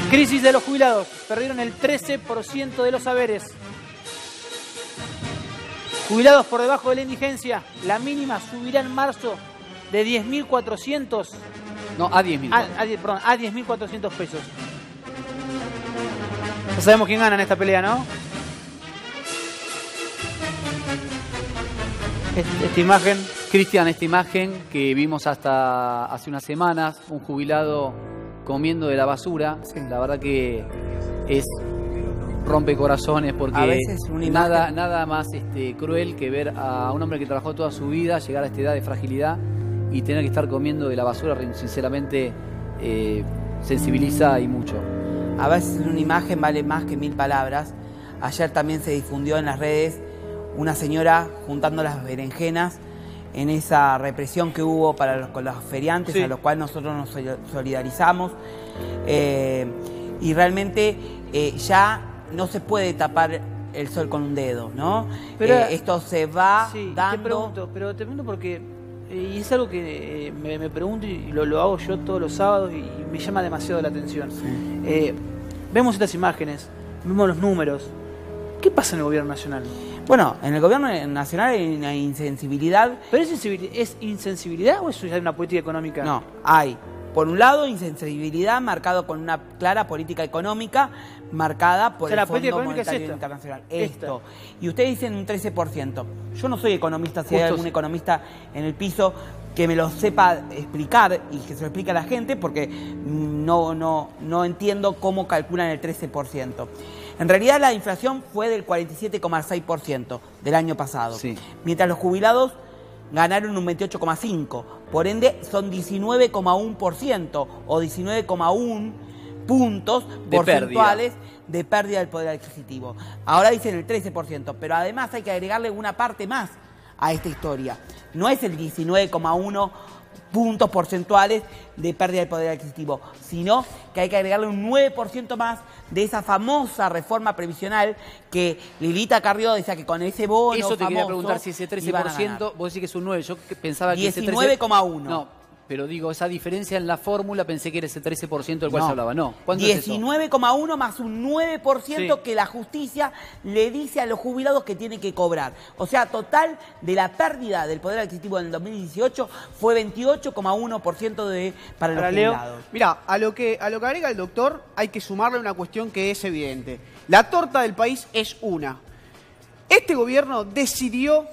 Crisis de los jubilados. Perdieron el 13% de los saberes. Jubilados por debajo de la indigencia. La mínima subirá en marzo de 10.400. No, a 10.000. Perdón, a 10.400 pesos. Ya sabemos quién gana en esta pelea, ¿no? Esta imagen. Cristian, esta imagen que vimos hasta hace unas semanas, un jubilado comiendo de la basura, sí. La verdad que es rompecorazones porque a veces nada más cruel que ver a un hombre que trabajó toda su vida llegar a esta edad de fragilidad y tener que estar comiendo de la basura, sinceramente sensibiliza y mucho. A veces una imagen vale más que 1000 palabras. Ayer también se difundió en las redes una señora juntando las berenjenas en esa represión que hubo con los feriantes, sí, a los cuales nosotros nos solidarizamos. Y realmente ya no se puede tapar el sol con un dedo, ¿no? Pero esto se va dando... Te pregunto porque, y es algo que me pregunto y lo hago yo todos los sábados y me llama demasiado la atención. Sí. Vemos estas imágenes, vemos los números. ¿Qué pasa en el gobierno nacional? Bueno, en el gobierno nacional hay una insensibilidad. ¿Pero es insensibilidad o eso ya es una política económica? No, hay, por un lado, insensibilidad marcado con una clara política económica marcada por el Fondo Monetario Internacional. Esto. Y ustedes dicen un 13%. Yo no soy economista, si hay algún economista en el piso que me lo sepa explicar y que se lo explique a la gente, porque no entiendo cómo calculan el 13%. En realidad la inflación fue del 47,6% del año pasado, sí, mientras los jubilados ganaron un 28,5%, por ende son 19,1% o 19,1 puntos porcentuales de pérdida del poder adquisitivo. Ahora dicen el 13%, pero además hay que agregarle una parte más a esta historia. No es el 19,1 puntos porcentuales de pérdida del poder adquisitivo, sino que hay que agregarle un 9% más de esa famosa reforma previsional que Lilita Carrió decía que con ese bono eso te famoso quería preguntar si ese 13%, vos decís que es un 9%, yo pensaba que ese 19,1%. No, pero digo, esa diferencia en la fórmula pensé que era ese 13% del cual se hablaba. No, ¿cuánto 19,1 es más un 9% sí, que la justicia le dice a los jubilados que tienen que cobrar. O sea, total de la pérdida del poder adquisitivo en el 2018 fue 28,1% para los jubilados. Mirá, a lo que agrega el doctor hay que sumarle una cuestión que es evidente. La torta del país es una. Este gobierno decidió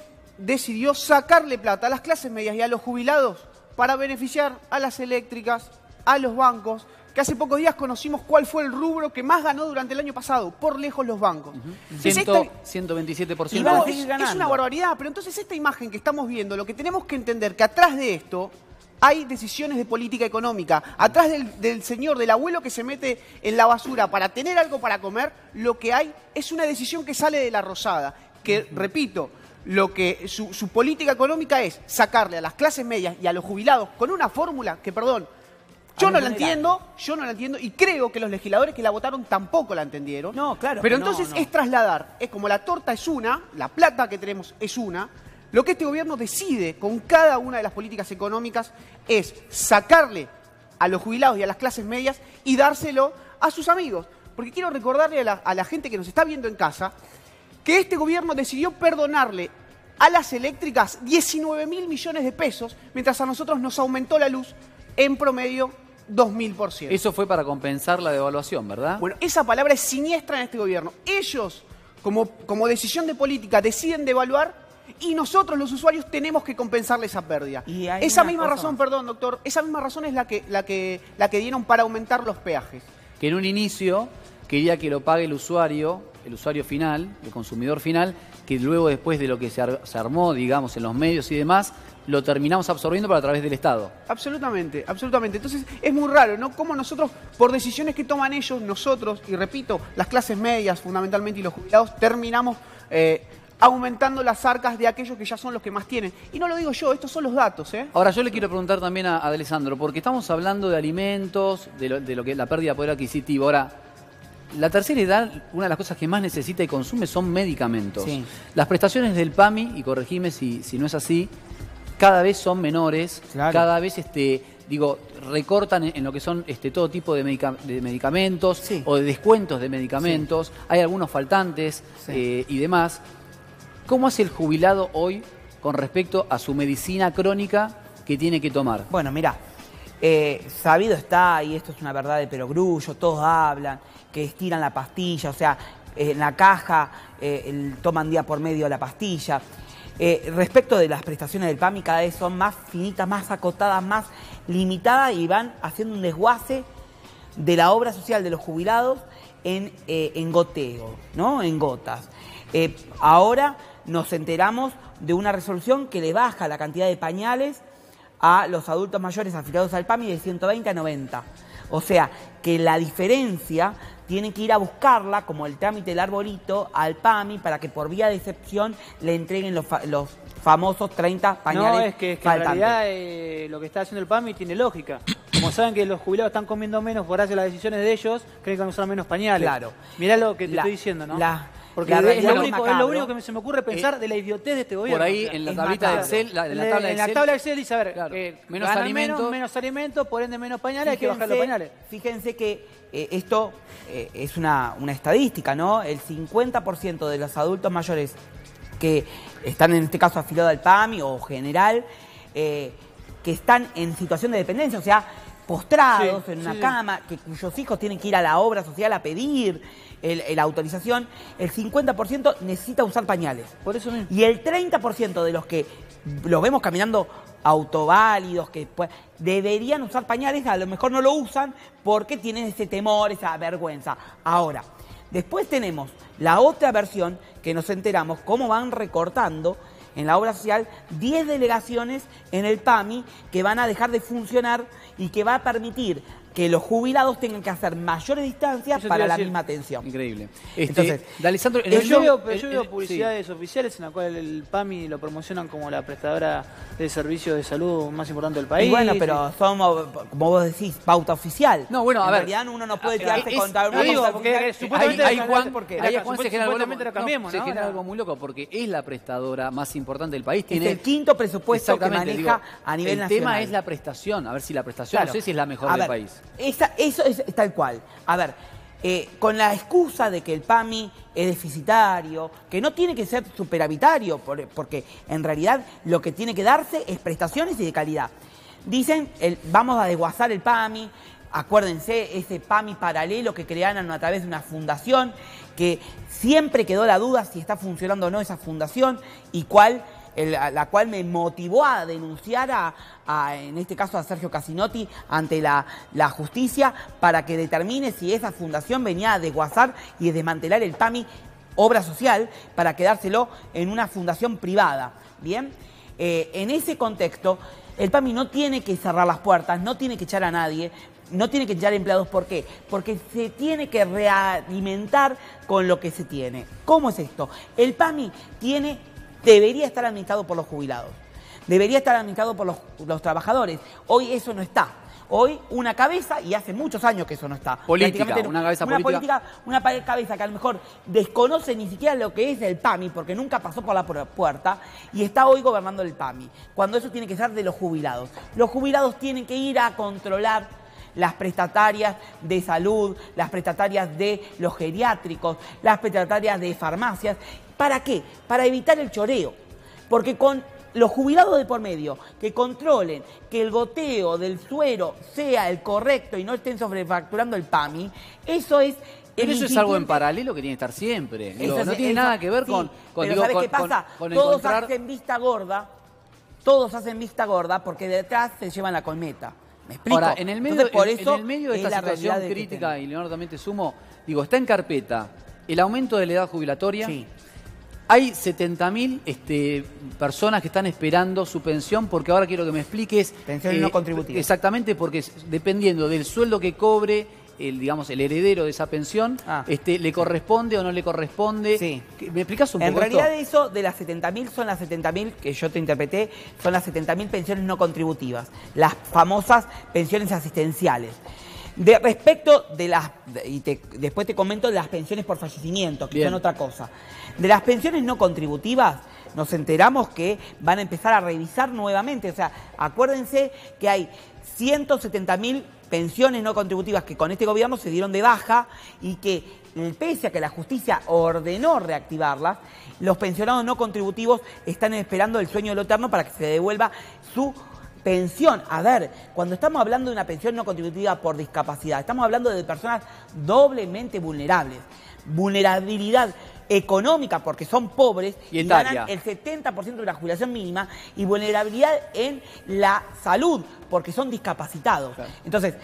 sacarle plata a las clases medias y a los jubilados para beneficiar a las eléctricas, a los bancos, que hace pocos días conocimos cuál fue el rubro que más ganó durante el año pasado, por lejos los bancos. 127%. Y van a seguir ganando. Es una barbaridad, pero entonces esta imagen que estamos viendo, lo que tenemos que entender que atrás de esto hay decisiones de política económica. Atrás del señor, del abuelo que se mete en la basura para tener algo para comer, lo que hay es una decisión que sale de la rosada, que, repito, su política económica es sacarle a las clases medias y a los jubilados con una fórmula que, perdón, yo no la entiendo y creo que los legisladores que la votaron tampoco la entendieron. No, claro. Pero entonces es trasladar, es como la torta es una, la plata que tenemos es una, lo que este gobierno decide con cada una de las políticas económicas es sacarle a los jubilados y a las clases medias y dárselo a sus amigos. Porque quiero recordarle a la gente que nos está viendo en casa que este gobierno decidió perdonarle a las eléctricas 19.000 millones de pesos, mientras a nosotros nos aumentó la luz en promedio 2.000%. Eso fue para compensar la devaluación, ¿verdad? Bueno, esa palabra es siniestra en este gobierno. Ellos, como decisión de política, deciden devaluar y nosotros, los usuarios, tenemos que compensarle esa pérdida. Esa misma razón, perdón, doctor, esa misma razón es la que dieron para aumentar los peajes. Que en un inicio quería que lo pague el usuario final, el consumidor final, que luego después de lo que se armó, digamos, en los medios y demás, lo terminamos absorbiendo pero a través del Estado. Absolutamente, absolutamente. Entonces es muy raro, ¿no? Cómo nosotros, por decisiones que toman ellos, nosotros, y repito, las clases medias fundamentalmente y los jubilados, terminamos aumentando las arcas de aquellos que ya son los que más tienen. Y no lo digo yo, estos son los datos, ¿eh? Ahora, yo le quiero preguntar también a Alessandro, porque estamos hablando de alimentos, de lo que es la pérdida de poder adquisitivo. Ahora, la tercera edad, una de las cosas que más necesita y consume son medicamentos. Sí. Las prestaciones del PAMI, y corregime si no es así, cada vez son menores, claro, cada vez digo, recortan en lo que son todo tipo de medicamentos Sí. o de descuentos de medicamentos, sí. Hay algunos faltantes sí. Y demás. ¿Cómo hace el jubilado hoy con respecto a su medicina crónica que tiene que tomar? Bueno, mirá, sabido está, y esto es una verdad de perogrullo, todos hablan, que estiran la pastilla, o sea, en la caja toman día por medio la pastilla. Respecto de las prestaciones del PAMI, cada vez son más finitas, más acotadas, más limitadas y van haciendo un desguace de la obra social de los jubilados en goteo, ¿no? En gotas. Ahora nos enteramos de una resolución que le baja la cantidad de pañales a los adultos mayores afiliados al PAMI de 120 a 90. O sea, que la diferencia tienen que ir a buscarla, como el trámite del arbolito, al PAMI para que por vía de excepción le entreguen los famosos 30 pañales. No, es que en realidad lo que está haciendo el PAMI tiene lógica. Como saben que los jubilados están comiendo menos por hacer las decisiones de ellos, creen que van a usar menos pañales. Claro. Mirá lo que te estoy diciendo, ¿no? Porque es lo único que se me ocurre pensar de la idiotez de este gobierno. Por ahí, en la tablita de Excel, en la tabla de Excel dice, a ver, claro, menos alimentos, menos alimentos, por ende menos pañales, hay que bajar los pañales. Fíjense que esto es una estadística, ¿no? El 50% de los adultos mayores que están en este caso afiliados al PAMI o general, que están en situación de dependencia, o sea, postrados en una cama, cuyos hijos tienen que ir a la obra social a pedir la autorización, el 50% necesita usar pañales. Por eso mismo. Y el 30% de los que los vemos caminando autoválidos, que deberían usar pañales, a lo mejor no lo usan porque tienen ese temor, esa vergüenza. Ahora, después tenemos la otra versión que nos enteramos cómo van recortando en la obra social 10 delegaciones en el PAMI que van a dejar de funcionar y que va a permitir que los jubilados tengan que hacer mayores distancias para la misma atención. Increíble. Entonces, Alessandro, yo veo publicidades oficiales en la cual el PAMI lo promocionan como la prestadora de servicios de salud más importante del país. Y bueno, pero somos, como vos decís, pauta oficial. No, bueno, a ver. En realidad uno no puede tirarse contra una digo, pauta porque oficial. supuestamente ahí Juan se genera algo muy loco porque es la prestadora más importante del país. Es el quinto presupuesto que maneja a nivel nacional. El tema es la prestación. A ver si la prestación, no sé si es la mejor del país. Eso es tal cual. A ver, con la excusa de que el PAMI es deficitario, que no tiene que ser superavitario, porque en realidad lo que tiene que darse es prestaciones y de calidad. Dicen, vamos a desguazar el PAMI, acuérdense, ese PAMI paralelo que crearon a través de una fundación, que siempre quedó la duda si está funcionando o no esa fundación y la cual me motivó a denunciar en este caso a Sergio Casinotti ante la justicia para que determine si esa fundación venía a desguazar y a desmantelar el PAMI obra social para quedárselo en una fundación privada. Bien, en ese contexto el PAMI no tiene que cerrar las puertas, no tiene que echar a nadie, no tiene que echar empleados. ¿Por qué? Porque se tiene que realimentar con lo que se tiene. ¿Cómo es esto? El PAMI debería estar administrado por los jubilados, debería estar administrado por los trabajadores. Hoy eso no está. Hoy una cabeza, y hace muchos años que eso no está. Política, una cabeza política. Una cabeza que a lo mejor desconoce ni siquiera lo que es el PAMI, porque nunca pasó por la puerta, y está hoy gobernando el PAMI, cuando eso tiene que ser de los jubilados. Los jubilados tienen que ir a controlar las prestatarias de salud, las prestatarias de los geriátricos, las prestatarias de farmacias. ¿Para qué? Para evitar el choreo. Porque con los jubilados de por medio que controlen que el goteo del suero sea el correcto y no estén sobrefacturando el PAMI, eso es... Pero eso es algo en paralelo que tiene que estar siempre. No tiene nada que ver con... Pero ¿sabes qué pasa? Todos hacen vista gorda porque detrás se llevan la colmeta. ¿Me explico? Ahora, en el medio de esta situación crítica, y Leonardo también te sumo, está en carpeta el aumento de la edad jubilatoria. Sí. Hay 70.000 personas que están esperando su pensión, porque ahora quiero que me expliques... Pensiones no contributivas. Exactamente, porque dependiendo del sueldo que cobre el heredero de esa pensión, le corresponde o no le corresponde. Sí. ¿Me explicas un poco En realidad eso de las 70.000 son las 70.000, que yo te interpreté, son las 70.000 pensiones no contributivas, las famosas pensiones asistenciales. Respecto de después te comento de las pensiones por fallecimiento, que son otra cosa. De las pensiones no contributivas, nos enteramos que van a empezar a revisar nuevamente. O sea, acuérdense que hay 170.000 pensiones no contributivas que con este gobierno se dieron de baja y que, pese a que la justicia ordenó reactivarlas, los pensionados no contributivos están esperando el sueño de lo eterno para que se devuelva su pensión. A ver, cuando estamos hablando de una pensión no contributiva por discapacidad, estamos hablando de personas doblemente vulnerables. Vulnerabilidad económica porque son pobres y ganan el 70% de la jubilación mínima, y vulnerabilidad en la salud porque son discapacitados. Claro. Entonces,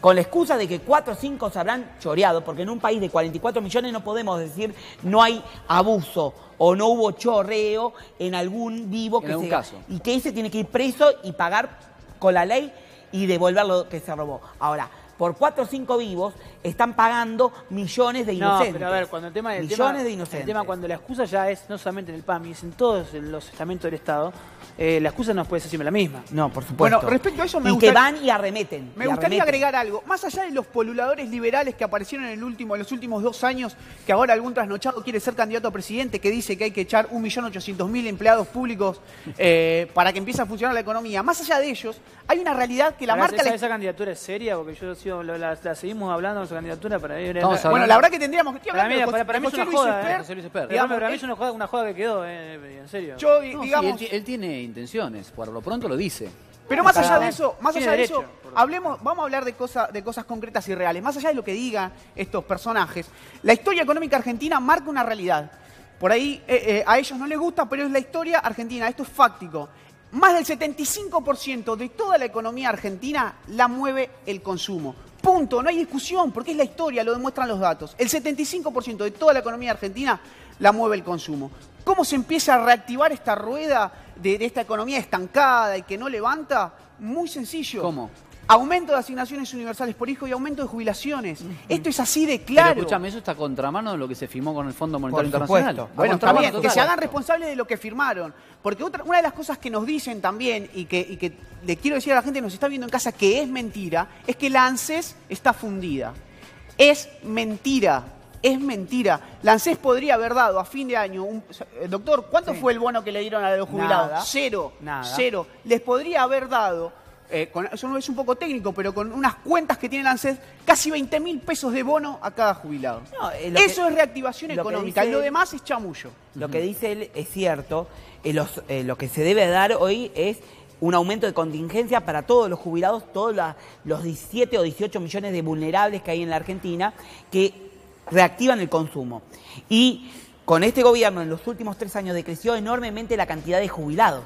con la excusa de que 4 o 5 se habrán choreado, porque en un país de 44 millones no podemos decir no hay abuso o no hubo chorreo en algún vivo que se caso. Y que ese tiene que ir preso y pagar con la ley y devolver lo que se robó. Ahora, por 4 o 5 vivos están pagando millones de inocentes. No, pero a ver, cuando el tema de inocentes. El tema cuando la excusa ya es no solamente en el PAMI, es en todos los estamentos del Estado, la excusa no puede ser siempre la misma. No, por supuesto. Bueno, respecto a eso que van y arremeten. Me gustaría agregar algo. Más allá de los poluladores liberales que aparecieron en los últimos 2 años, que ahora algún trasnochado quiere ser candidato a presidente, que dice que hay que echar 1.800.000 empleados públicos para que empiece a funcionar la economía. Más allá de ellos, hay una realidad que la marca... ¿Esa candidatura es seria? Porque yo la seguimos hablando de esa candidatura para ir... Bueno, la verdad que tendríamos que... Para mí es una joda, para mí es una joda que quedó, en serio. Digamos, él tiene intenciones, por lo pronto lo dice. Pero más allá de eso, vamos a hablar de cosas concretas y reales. Más allá de lo que digan estos personajes, la historia económica argentina marca una realidad. Por ahí a ellos no les gusta, pero es la historia argentina, esto es fáctico. Más del 75% de toda la economía argentina la mueve el consumo. Punto, no hay discusión, porque es la historia, lo demuestran los datos. El 75% de toda la economía argentina la mueve el consumo. ¿Cómo se empieza a reactivar esta rueda de esta economía estancada y que no levanta? Muy sencillo. ¿Cómo? Aumento de asignaciones universales por hijo y aumento de jubilación. Esto es así de claro. Pero escúchame, eso está a contramano de lo que se firmó con el Fondo Monetario Internacional. Bueno, está bien, que se hagan responsables de lo que firmaron. Porque una de las cosas que nos dicen también, y que le quiero decir a la gente que nos está viendo en casa que es mentira, es que la ANSES está fundida. Es mentira. Es mentira. La ANSES podría haber dado a fin de año... Doctor, ¿cuánto fue el bono que le dieron a los jubilados? Nada. Cero. Les podría haber dado... eso no es un poco técnico, pero con unas cuentas que tiene la ANSES, casi 20.000 pesos de bono a cada jubilado. No, eso es reactivación económica, lo demás es chamullo. Lo que dice él es cierto, lo que se debe dar hoy es un aumento de contingencia para todos los jubilados, todos los 17 o 18 millones de vulnerables que hay en la Argentina, que reactivan el consumo. Y con este gobierno en los últimos 3 años decreció enormemente la cantidad de jubilados.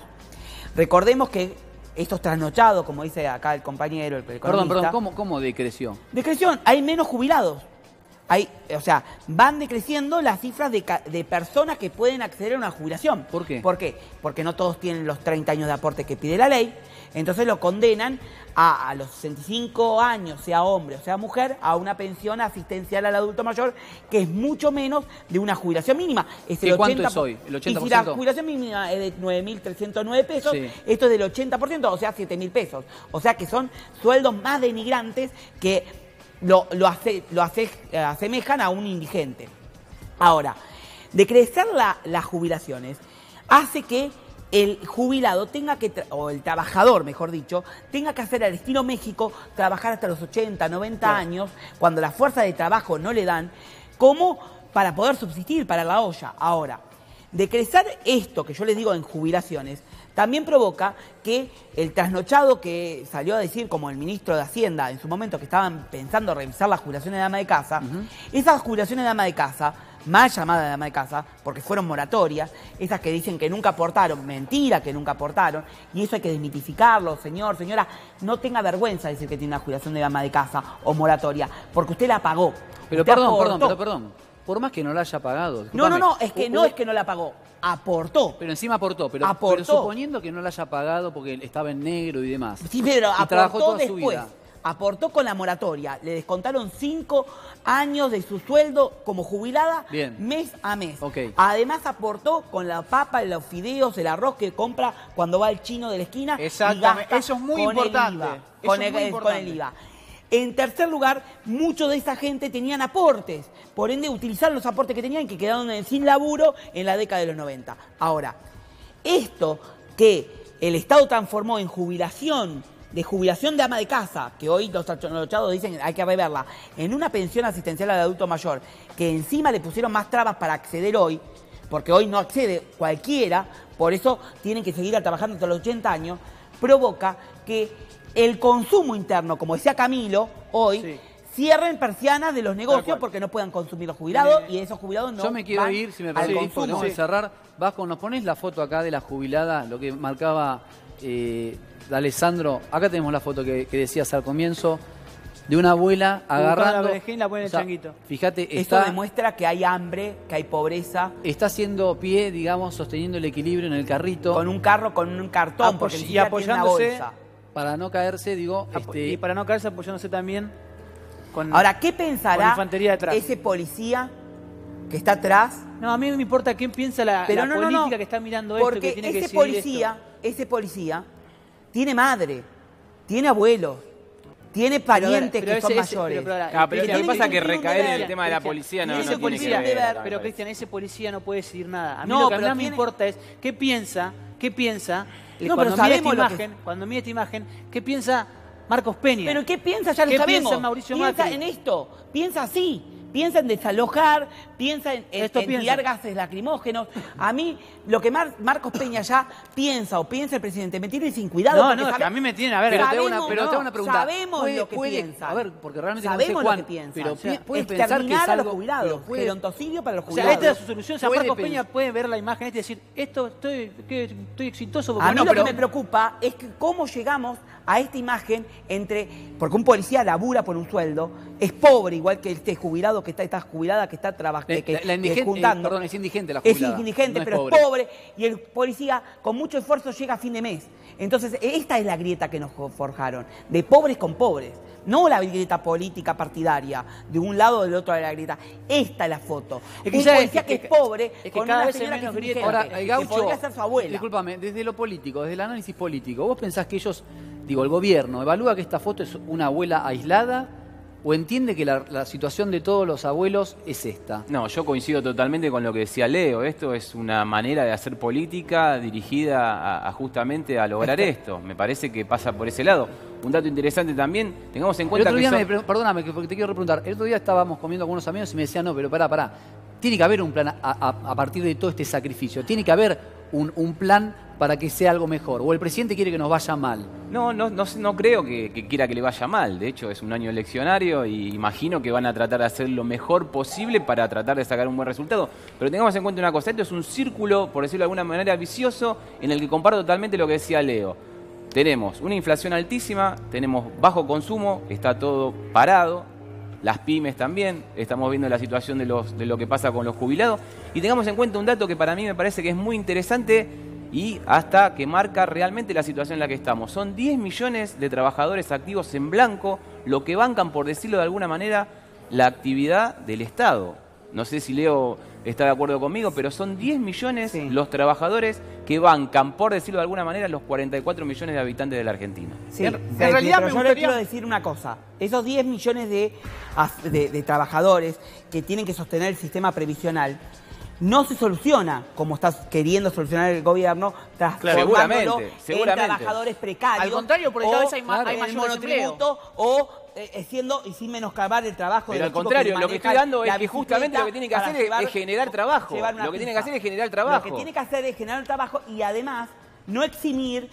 Recordemos que estos trasnochados, como dice acá el compañero, el economista... Perdón, ¿cómo decreció? Decreció, hay menos jubilados. O sea, van decreciendo las cifras de personas que pueden acceder a una jubilación. ¿Por qué? ¿Por qué? Porque no todos tienen los 30 años de aporte que pide la ley, entonces lo condenan a los 65 años, sea hombre o sea mujer, a una pensión asistencial al adulto mayor, que es mucho menos de una jubilación mínima. Es el 80%. ¿Cuánto es hoy? ¿El 80%? Y si la jubilación mínima es de 9.309 pesos, esto es del 80%, o sea, 7.000 pesos. O sea que son sueldos más denigrantes que lo asemejan a un indigente. Ahora, decrecer las jubilaciones hace que el jubilado tenga que, o el trabajador, mejor dicho, tenga que hacer al estilo México, trabajar hasta los 80, 90 años, cuando la fuerza de trabajo no le dan, como para poder subsistir, para la olla. Ahora, decrecer esto que yo les digo en jubilaciones, también provoca que el trasnochado que salió a decir, como el ministro de Hacienda en su momento, que estaban pensando revisar las jubilaciones de ama de casa, esas jubilaciones de ama de casa, mal llamadas de ama de casa, porque fueron moratorias, esas que dicen que nunca aportaron, mentira que nunca aportaron, y eso hay que desmitificarlo, señora, no tenga vergüenza de decir que tiene una jubilación de ama de casa o moratoria, porque usted la pagó. Pero perdón, por más que no la haya pagado. No, es que no la pagó. Aportó. Pero encima aportó. Pero suponiendo que no la haya pagado porque estaba en negro y demás. Sí, pero aportó después. Aportó con la moratoria. Le descontaron 5 años de su sueldo como jubilada, mes a mes. Okay. Además aportó con la papa, los fideos, el arroz que compra cuando va al chino de la esquina. Exactamente. Eso es muy importante. Con el IVA. En tercer lugar, muchos de esa gente tenían aportes. Por ende, utilizaron los aportes que tenían y que quedaron sin laburo en la década de los 90. Ahora, Esto que el Estado transformó en jubilación, de ama de casa, que hoy los trasnochados dicen hay que reverla, en una pensión asistencial al adulto mayor, que encima le pusieron más trabas para acceder hoy, porque hoy no accede cualquiera, por eso tienen que seguir trabajando hasta los 80 años, provoca que el consumo interno, como decía Camilo, hoy, cierren persianas de los negocios porque no puedan consumir los jubilados y esos jubilados no. Yo me quiero ir, si me permitís, tenemos que cerrar. Vasco, ¿nos ponés la foto acá de la jubilada? Lo que marcaba Alessandro. Acá tenemos la foto que decías al comienzo, de una abuela agarrando... la berenjena y la pone en el changuito. Fíjate, esto demuestra que hay hambre, que hay pobreza. Está haciendo pie, digamos, sosteniendo el equilibrio en el carrito. Con un carro, con un cartón, porque y apoyándose... Para no caerse, digo... Y para no caerse apoyándose también con... Ahora, ¿qué pensará detrás. Ese policía que está atrás? No, a mí no me importa qué piensa la política que está mirando esto, que tiene que decidir ese policía tiene madre, tiene abuelos, tiene parientes que son mayores. Pero lo que pasa es que recaer en el tema de la policía no tiene que ver. Pero, Cristian, ese policía no puede decidir nada. A mí lo que a mí me importa es qué piensa cuando mira esta imagen, qué piensa Marcos Peña. Pero ¿qué piensa? Ya lo sabemos. ¿Qué piensa Mauricio Macri? Piensa en esto, piensa así. Piensa en desalojar, piensa en tirar gases lacrimógenos. A mí, lo que Marcos Peña ya piensa el presidente, me tiene sin cuidado. No, que a mí me tiene, a ver, pero tengo una pregunta. Sabemos lo que piensa. A ver, porque realmente sabemos no sé lo que piensa. Pero puede pensar que es a algo, los jubilados, gerontocidio para los jubilados. jubilados. O sea, esta es su solución. O sea, Marcos Peña puede ver la imagen y decir, estoy exitoso. Porque a mí lo que me preocupa es que cómo llegamos a esta imagen porque un policía labura por un sueldo, es pobre, igual que este jubilado que está jubilada, que está trabajando, juntando. Perdón, es indigente la jubilada. Es indigente, no pero es pobre. Y el policía, con mucho esfuerzo, llega a fin de mes. Entonces, esta es la grieta que nos forjaron, de pobres con pobres. No la grieta política partidaria, de un lado o del otro de la grieta. Esta es la foto. Un policía que es pobre, con cada una vez señora menos que es grieta. indigente, Ahora, Gaucho, que podría ser su abuela. Discúlpame, desde lo político, desde el análisis político, ¿vos pensás que ellos, el gobierno, evalúa que esta foto es una abuela aislada o entiende que la situación de todos los abuelos es esta? No, yo coincido totalmente con lo que decía Leo. Esto es una manera de hacer política dirigida justamente a lograr esto. Me parece que pasa por ese lado. Un dato interesante también, tengamos en cuenta perdóname, porque te quiero repreguntar. El otro día estábamos comiendo con unos amigos y me decían, no, pero pará. Tiene que haber un plan a partir de todo este sacrificio. Tiene que haber un plan para que sea algo mejor. ¿O el presidente quiere que nos vaya mal? No creo que quiera que le vaya mal. De hecho, es un año eleccionario y imagino que van a tratar de hacer lo mejor posible para tratar de sacar un buen resultado. Pero tengamos en cuenta una cosa. Esto es un círculo, por decirlo de alguna manera, vicioso, en el que comparto totalmente lo que decía Leo. Tenemos una inflación altísima, tenemos bajo consumo, está todo parado. Las pymes también, estamos viendo la situación de lo que pasa con los jubilados. Y tengamos en cuenta un dato que para mí me parece que es muy interesante y hasta que marca realmente la situación en la que estamos. Son 10 millones de trabajadores activos en blanco, lo que bancan, por decirlo de alguna manera, la actividad del Estado. No sé si Leo está de acuerdo conmigo, pero son 10 millones los trabajadores que bancan, por decirlo de alguna manera, los 44 millones de habitantes de la Argentina. Sí, en realidad yo le quiero decir una cosa. Esos 10 millones de trabajadores que tienen que sostener el sistema previsional no se soluciona como está queriendo solucionar el gobierno, transformándolo en trabajadores precarios. Al contrario, por cada vez hay mayor desempleo. O y sin menoscabar el trabajo. Pero al contrario, lo que estoy dando es que justamente lo que tiene que hacer es generar trabajo. Lo que tiene que hacer es generar trabajo. Lo que tiene que hacer es generar trabajo y además no eximir,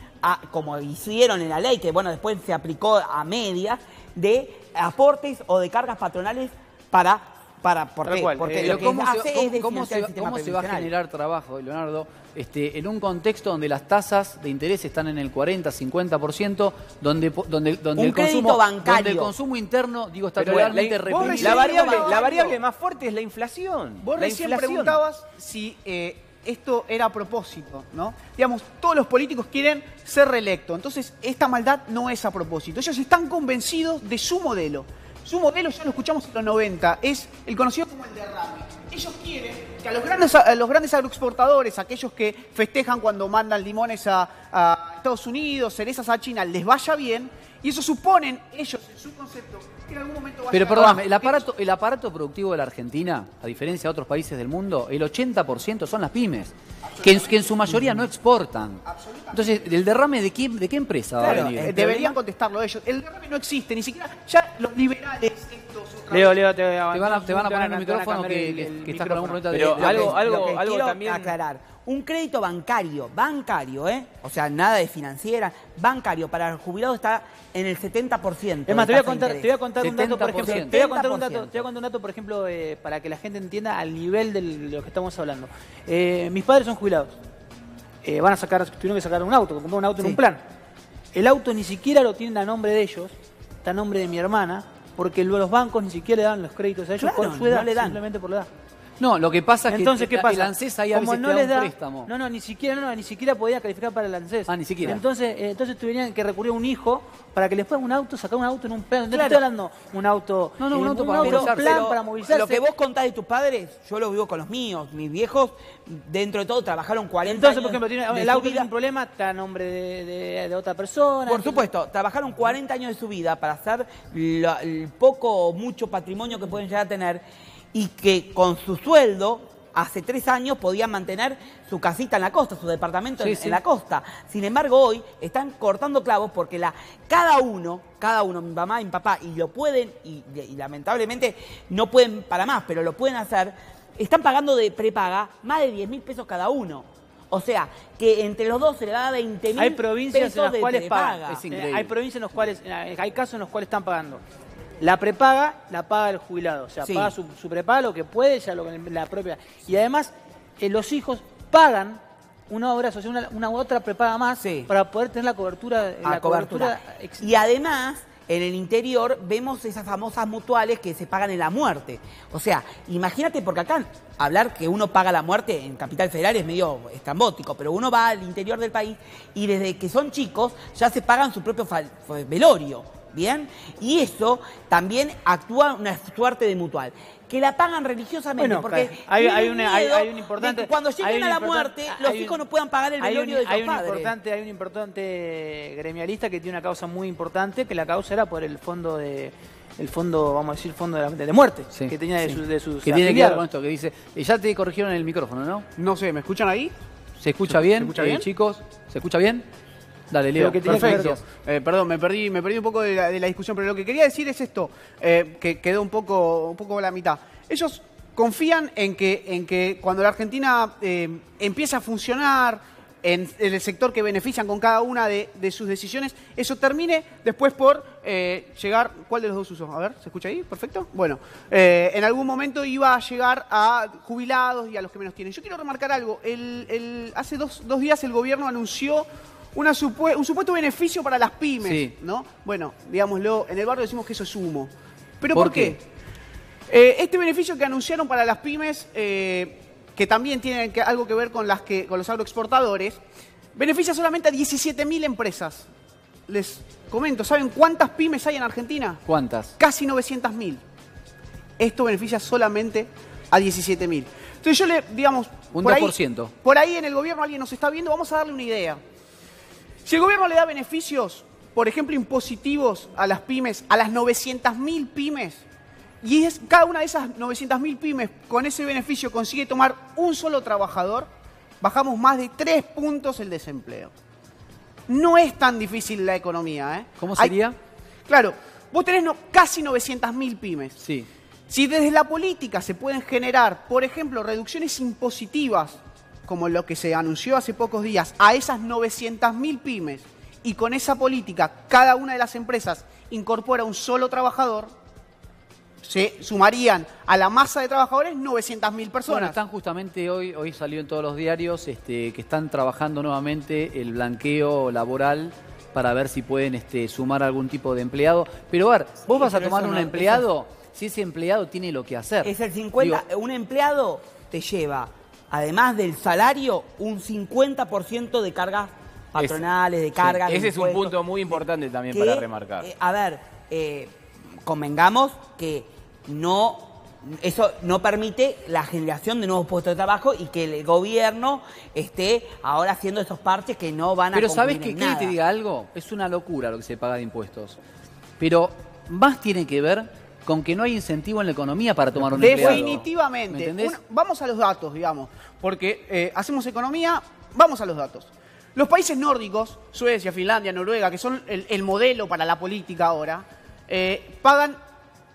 como hicieron en la ley, que bueno, después se aplicó a medias, de aportes o de cargas patronales porque lo que hace es ¿Cómo se va a generar trabajo, Leonardo, en un contexto donde las tasas de interés están en el 40-50%, donde el consumo interno, está totalmente reprimido? La variable más fuerte es la inflación. Vos recién preguntabas si esto era a propósito, ¿no? Digamos, todos los políticos quieren ser reelectos, entonces esta maldad no es a propósito. Ellos están convencidos de su modelo. Su modelo, ya lo escuchamos en los 90, es el conocido como el derrame. Ellos quieren que a los grandes agroexportadores, aquellos que festejan cuando mandan limones a Estados Unidos, cerezas a China, les vaya bien Y eso suponen ellos, en su concepto, que en algún momento va a Pero llegar perdóname, abajo. el aparato productivo de la Argentina, a diferencia de otros países del mundo, el 80% son las pymes, que en su mayoría no exportan. Entonces, ¿el derrame de qué empresa va a venir? Deberían contestarlo ellos. El derrame no existe, ni siquiera ya los liberales estos... Leo, te van a poner en el micrófono que estás con algún problema de... Pero Lo que algo quiero también... aclarar. Un crédito bancario, o sea, nada de financiera, bancario para el jubilado está en el 70%. Es más, te voy a contar un dato, por ejemplo, 70%. te voy a contar un dato, por ejemplo, para que la gente entienda al nivel de lo que estamos hablando. Mis padres son jubilados. Tuvieron que sacar un auto, comprar un auto en un plan. El auto ni siquiera lo tienen a nombre de ellos, está a nombre de mi hermana, porque los bancos ni siquiera le dan los créditos a ellos por su edad, no le dan. simplemente por la edad. No, lo que pasa es Entonces, que ¿qué pasa? el ANSES ahí a veces no te da les un da préstamo. ni siquiera podía calificar para el ANSES. Ah, ni siquiera. Entonces tuvieron que recurrir a un hijo para que les puedan sacar un auto en un plan. No Claro. estoy hablando un auto, un auto para un movilizarse. plan para movilizarse. Lo que vos contás de tus padres, yo lo vivo con los míos. Mis viejos, dentro de todo, trabajaron 40 Entonces, años. por ejemplo, de el su auto vida. tiene un problema, está a nombre de otra persona. Por supuesto, trabajaron 40 años de su vida para hacer el poco o mucho patrimonio que pueden llegar a tener y que con su sueldo, hace 3 años, podían mantener su casita en la costa, su departamento en la costa. Sin embargo, hoy están cortando clavos porque cada uno, mi mamá y mi papá, y lo pueden, y lamentablemente no pueden para más, pero lo pueden hacer, están pagando de prepaga más de 10.000 pesos cada uno. O sea, que entre los dos se le da 20.000 pesos hay provincias en las cuales prepaga. pagan. Hay provincias en las cuales, hay casos en los cuales están pagando. La prepaga la paga el jubilado, o sea, paga su prepaga lo que puede, ya la propia. Y además, los hijos pagan una obra social, una otra prepaga más para poder tener la cobertura. Y además, en el interior vemos esas famosas mutuales que se pagan en la muerte. O sea, imagínate, porque acá hablar que uno paga la muerte en Capital Federal es medio estrambótico, pero uno va al interior del país y desde que son chicos ya se pagan su propio velorio. ¿Bien? Y eso también actúa una suerte de mutual. Que la pagan religiosamente, porque hay un importante... de que cuando lleguen a la muerte, los hijos no puedan pagar el velorio de los padres. Hay un importante gremialista que tiene una causa muy importante, que la causa era por el fondo vamos a decir, fondo de muerte, que tenía de sus que tiene que ver con esto, que dice... Ya te corrigieron el micrófono, ¿no? No sé, ¿me escuchan ahí? ¿Se escucha bien? ¿Se escucha bien? Chicos, ¿se escucha bien? Dale, Leo. Perfecto. Perdón, me perdí un poco de la discusión, pero lo que quería decir es esto, que quedó un poco a la mitad. Ellos confían en que cuando la Argentina empieza a funcionar en el sector que benefician con cada una de sus decisiones, eso termine después por llegar... ¿Cuál de los dos uso? A ver, ¿se escucha ahí? Perfecto. Bueno, en algún momento iba a llegar a jubilados y a los que menos tienen. Yo quiero remarcar algo. Hace dos días el gobierno anunció un supuesto beneficio para las pymes, ¿no? Bueno, digámoslo, en el barrio decimos que eso es humo. ¿Pero por qué? Este beneficio que anunciaron para las pymes, que también tiene algo que ver con los agroexportadores, beneficia solamente a 17.000 empresas. Les comento, ¿saben cuántas pymes hay en Argentina? ¿Cuántas? Casi 900.000. Esto beneficia solamente a 17.000. Entonces digamos... Un 2%. Por ahí en el gobierno alguien nos está viendo, vamos a darle una idea. Si el gobierno le da beneficios, por ejemplo, impositivos a las pymes, a las 900.000 pymes, y cada una de esas 900.000 pymes con ese beneficio consigue tomar un solo trabajador, bajamos más de 3 puntos el desempleo. No es tan difícil la economía, ¿eh? ¿Cómo sería? Claro, vos tenés casi 900.000 pymes. Sí. Si desde la política se pueden generar, por ejemplo, reducciones impositivas, como lo que se anunció hace pocos días, a esas 900.000 pymes, y con esa política cada una de las empresas incorpora un solo trabajador, se sumarían a la masa de trabajadores 900.000 personas. Bueno, están justamente hoy salió en todos los diarios que están trabajando nuevamente el blanqueo laboral para ver si pueden sumar algún tipo de empleado. Pero a ver, vos vas a tomar un empleado, si ese empleado tiene lo que hacer. Es el 50, un empleado te lleva, además del salario, un 50% de cargas patronales, de cargas. Ese es un punto muy importante también para remarcar. A ver, convengamos que no eso no permite la generación de nuevos puestos de trabajo y que el gobierno esté ahora haciendo esos parches que no van a Pero concluir ¿sabés qué? en ¿Qué nada. te diga algo? Es una locura lo que se paga de impuestos. Pero más tiene que ver con que no hay incentivo en la economía para tomar un empleado. Definitivamente. ¿Me entendés? Vamos a los datos, digamos, porque hacemos economía, vamos a los datos. Los países nórdicos, Suecia, Finlandia, Noruega, que son el modelo para la política ahora, pagan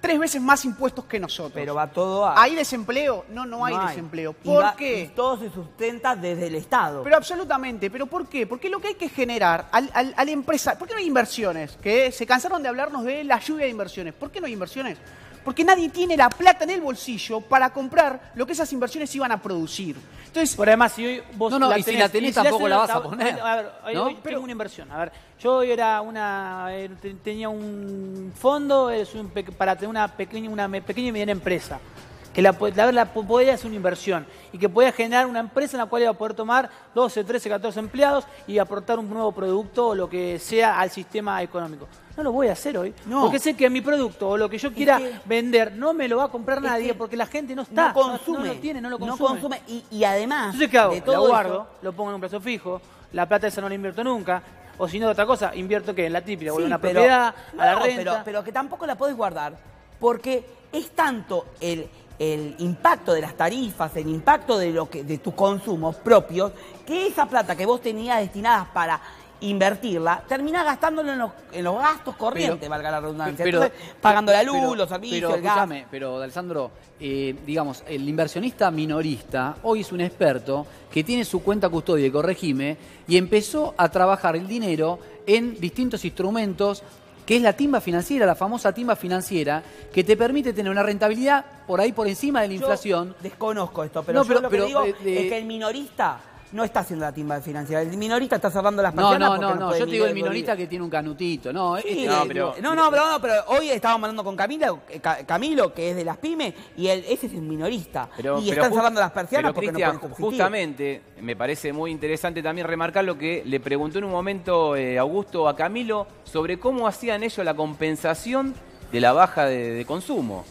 3 veces más impuestos que nosotros. Pero va todo a... ¿Hay desempleo? No hay desempleo. Y ¿Por qué? Y todo se sustenta desde el Estado. Pero absolutamente. ¿Pero por qué? Porque lo que hay que generar al empresario... ¿Por qué no hay inversiones? Que se cansaron de hablarnos de la lluvia de inversiones. ¿Por qué no hay inversiones? Porque nadie tiene la plata en el bolsillo para comprar lo que esas inversiones iban a producir. Entonces, por además, si hoy vos No, y si la tenés tampoco la vas a poner. A ver, ¿no? hoy tengo una inversión. A ver, yo tenía un fondo para tener una pequeña y mediana empresa. Que la podía hacer una inversión y que podía generar una empresa en la cual iba a poder tomar 12, 13, 14 empleados y aportar un nuevo producto o lo que sea al sistema económico. No lo voy a hacer hoy, porque sé que mi producto o lo que yo quiera vender no me lo va a comprar nadie porque la gente no está, no consume, no lo tiene, no lo consume. Y además, entonces, ¿qué hago? de todo Lo guardo, eso, lo pongo en un plazo fijo, la plata esa no la invierto nunca. O si no, otra cosa, invierto ¿qué? En la típica, sí, una propiedad, a la renta. Pero que tampoco la podés guardar, porque es tanto el impacto de las tarifas, el impacto de tus consumos propios, que esa plata que vos tenías destinadas para invertirla, terminás gastándolo en los gastos corrientes, valga la redundancia. Entonces, pagando la luz, los servicios, el gas. Pero, Alessandro, digamos, el inversionista minorista hoy es un experto que tiene su cuenta custodia y corregime y empezó a trabajar el dinero en distintos instrumentos que es la timba financiera, la famosa timba financiera, que te permite tener una rentabilidad por ahí por encima de la inflación. Desconozco esto, pero yo lo que digo es que el minorista no está haciendo la timba financiera. El minorista está cerrando las persianas No, yo te digo el minorista que tiene un canutito. Pero hoy estábamos hablando con Camilo, que es de las pymes, y ese es un minorista. Y están cerrando las persianas porque Cristian, no pueden subsistir. Justamente, me parece muy interesante también remarcar lo que le preguntó en un momento Augusto a Camilo sobre cómo hacían ellos la compensación de la baja de consumo.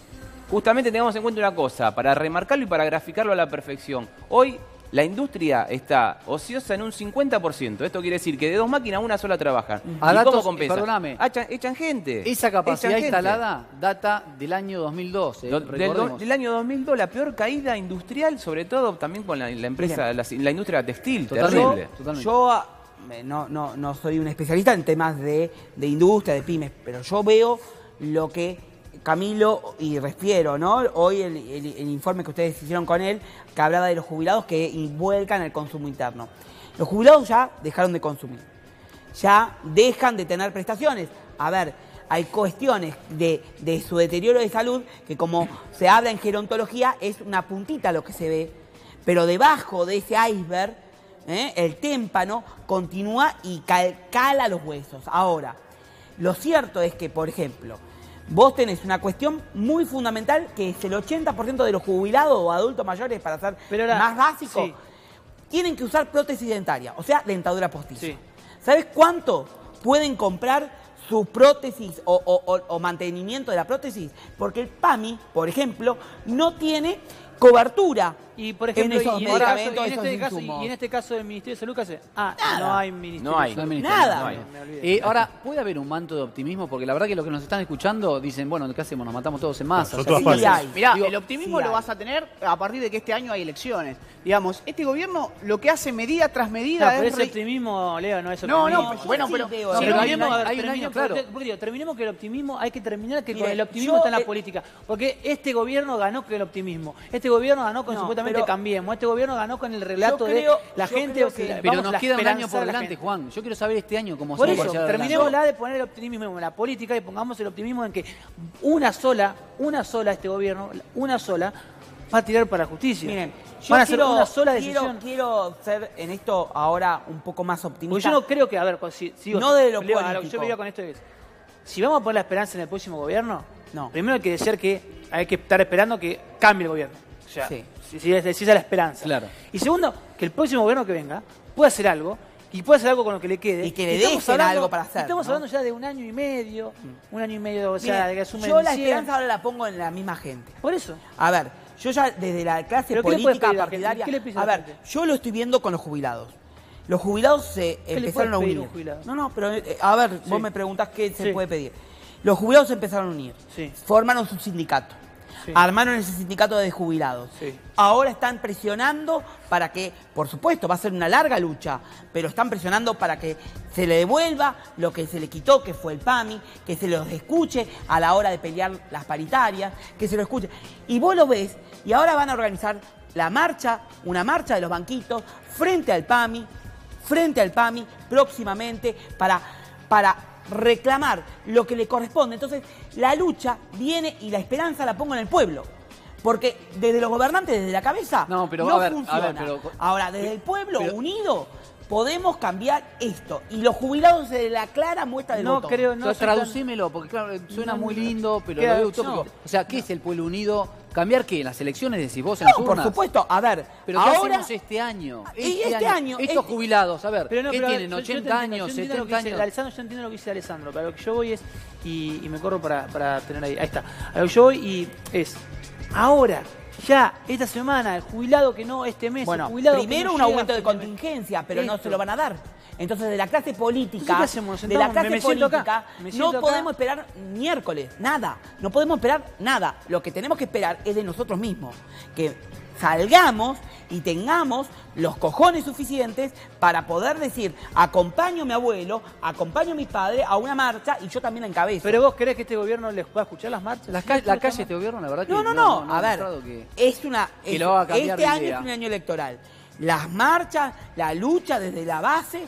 Justamente tengamos en cuenta una cosa, para remarcarlo y para graficarlo a la perfección. Hoy la industria está ociosa en un 50%. Esto quiere decir que de 2 máquinas una sola trabajan. ¿Y cómo compensan? Perdóname. Echan gente. Esa capacidad instalada data del año 2002. Del año 2002, la peor caída industrial, sobre todo también con la empresa, la industria textil. Terrible. Yo no soy un especialista en temas de industria, de pymes, pero yo veo lo que Camilo, y refiero, ¿no? Hoy el informe que ustedes hicieron con él, que hablaba de los jubilados que vuelcan el consumo interno. Los jubilados ya dejaron de consumir, ya dejan de tener prestaciones. A ver, hay cuestiones de su deterioro de salud que, como se habla en gerontología, es una puntita lo que se ve, pero debajo de ese iceberg, el témpano continúa y cala los huesos. Ahora, lo cierto es que, por ejemplo, vos tenés una cuestión muy fundamental, que es el 80% de los jubilados o adultos mayores, para ser más básico, tienen que usar prótesis dentaria, o sea, dentadura postiza. Sí. ¿Sabés cuánto pueden comprar su prótesis o mantenimiento de la prótesis? Porque el PAMI, por ejemplo, no tiene cobertura. Y por ejemplo, en esos medicamentos, y en este caso del Ministerio de Salud, ¿qué hace? No hay Ministerio de Salud. Nada. Ahora, ¿puede haber un manto de optimismo? Porque la verdad que los que nos están escuchando dicen, bueno, ¿qué hacemos? Nos matamos todos en masa. Mirá, el optimismo lo vas a tener a partir de que este año hay elecciones. Digamos, este gobierno lo que hace medida tras medida pero ese optimismo, Leo, no es optimismo. Terminemos que el optimismo, hay que terminar que con el optimismo está en la política. Porque este gobierno ganó con el optimismo. Este gobierno ganó con supuestamente Cambiemos. Este gobierno ganó con el relato de la gente. Pero nos queda un año por delante, Juan. Yo quiero saber este año cómo se va a Por eso, terminemos de poner el optimismo en la política y pongamos el optimismo en que una sola este gobierno, va a tirar para la justicia. Miren, van a hacer una sola decisión. Quiero ser en esto ahora un poco más optimista. Porque yo no creo que, a ver, no de lo político. Yo me iba con esto es, si vamos a poner la esperanza en el próximo gobierno, primero hay que decir que hay que estar esperando que cambie el gobierno. O sea, si esa es la esperanza. Claro. Y segundo, que el próximo gobierno que venga pueda hacer algo y puede hacer algo con lo que le quede. Y que le dejen algo para hacer. Estamos hablando ya de 1 año y medio, o sea, de que asumen yo la esperanza ahora la pongo en la misma gente. Por eso. A ver, yo ya desde la clase política partidaria, a ver, yo lo estoy viendo con los jubilados. Los jubilados se empezaron a unir. No, pero a ver, vos me preguntás qué se puede pedir. Los jubilados se empezaron a unir. Formaron su sindicato. Armaron ese sindicato de jubilados. Ahora están presionando para que, por supuesto, va a ser una larga lucha, pero están presionando para que se le devuelva lo que se le quitó, que fue el PAMI, que se los escuche a la hora de pelear las paritarias, que se lo escuche. Y vos lo ves, y ahora van a organizar la marcha, una marcha de los banquitos, frente al PAMI próximamente, para reclamar lo que le corresponde. Entonces, la lucha viene y la esperanza la pongo en el pueblo. Porque desde los gobernantes, desde la cabeza, no funciona. Ahora, desde el pueblo unido, podemos cambiar esto. Y los jubilados de la clara muestra del botón. Traducímelo, porque claro, suena muy lindo, pero lo veo utópico. O sea, ¿qué es el pueblo unido? ¿Cambiar qué? ¿En las elecciones decís vos en las urnas? Por supuesto. A ver, ¿pero qué hacemos este año? Estos jubilados, a ver, ¿qué tienen? ¿80 años? ¿70 años? Alessandro, yo entiendo lo que dice Alessandro, pero lo que yo voy es, y me corro para tener ahí está. A lo que yo voy y es, ahora, ya, esta semana, el jubilado que no, este mes, bueno, el jubilado primero que no un aumento de contingencia, pero no se lo van a dar. Entonces, de la clase política, no podemos esperar miércoles, nada. No podemos esperar nada. Lo que tenemos que esperar es de nosotros mismos. Que salgamos y tengamos los cojones suficientes para poder decir, acompaño a mi abuelo, acompaño a mi padre a una marcha y yo también la encabezo. ¿Pero vos crees que este gobierno les pueda escuchar las marchas? La calle de este gobierno, la verdad que no. A ver, este año es un año electoral. Las marchas, la lucha desde la base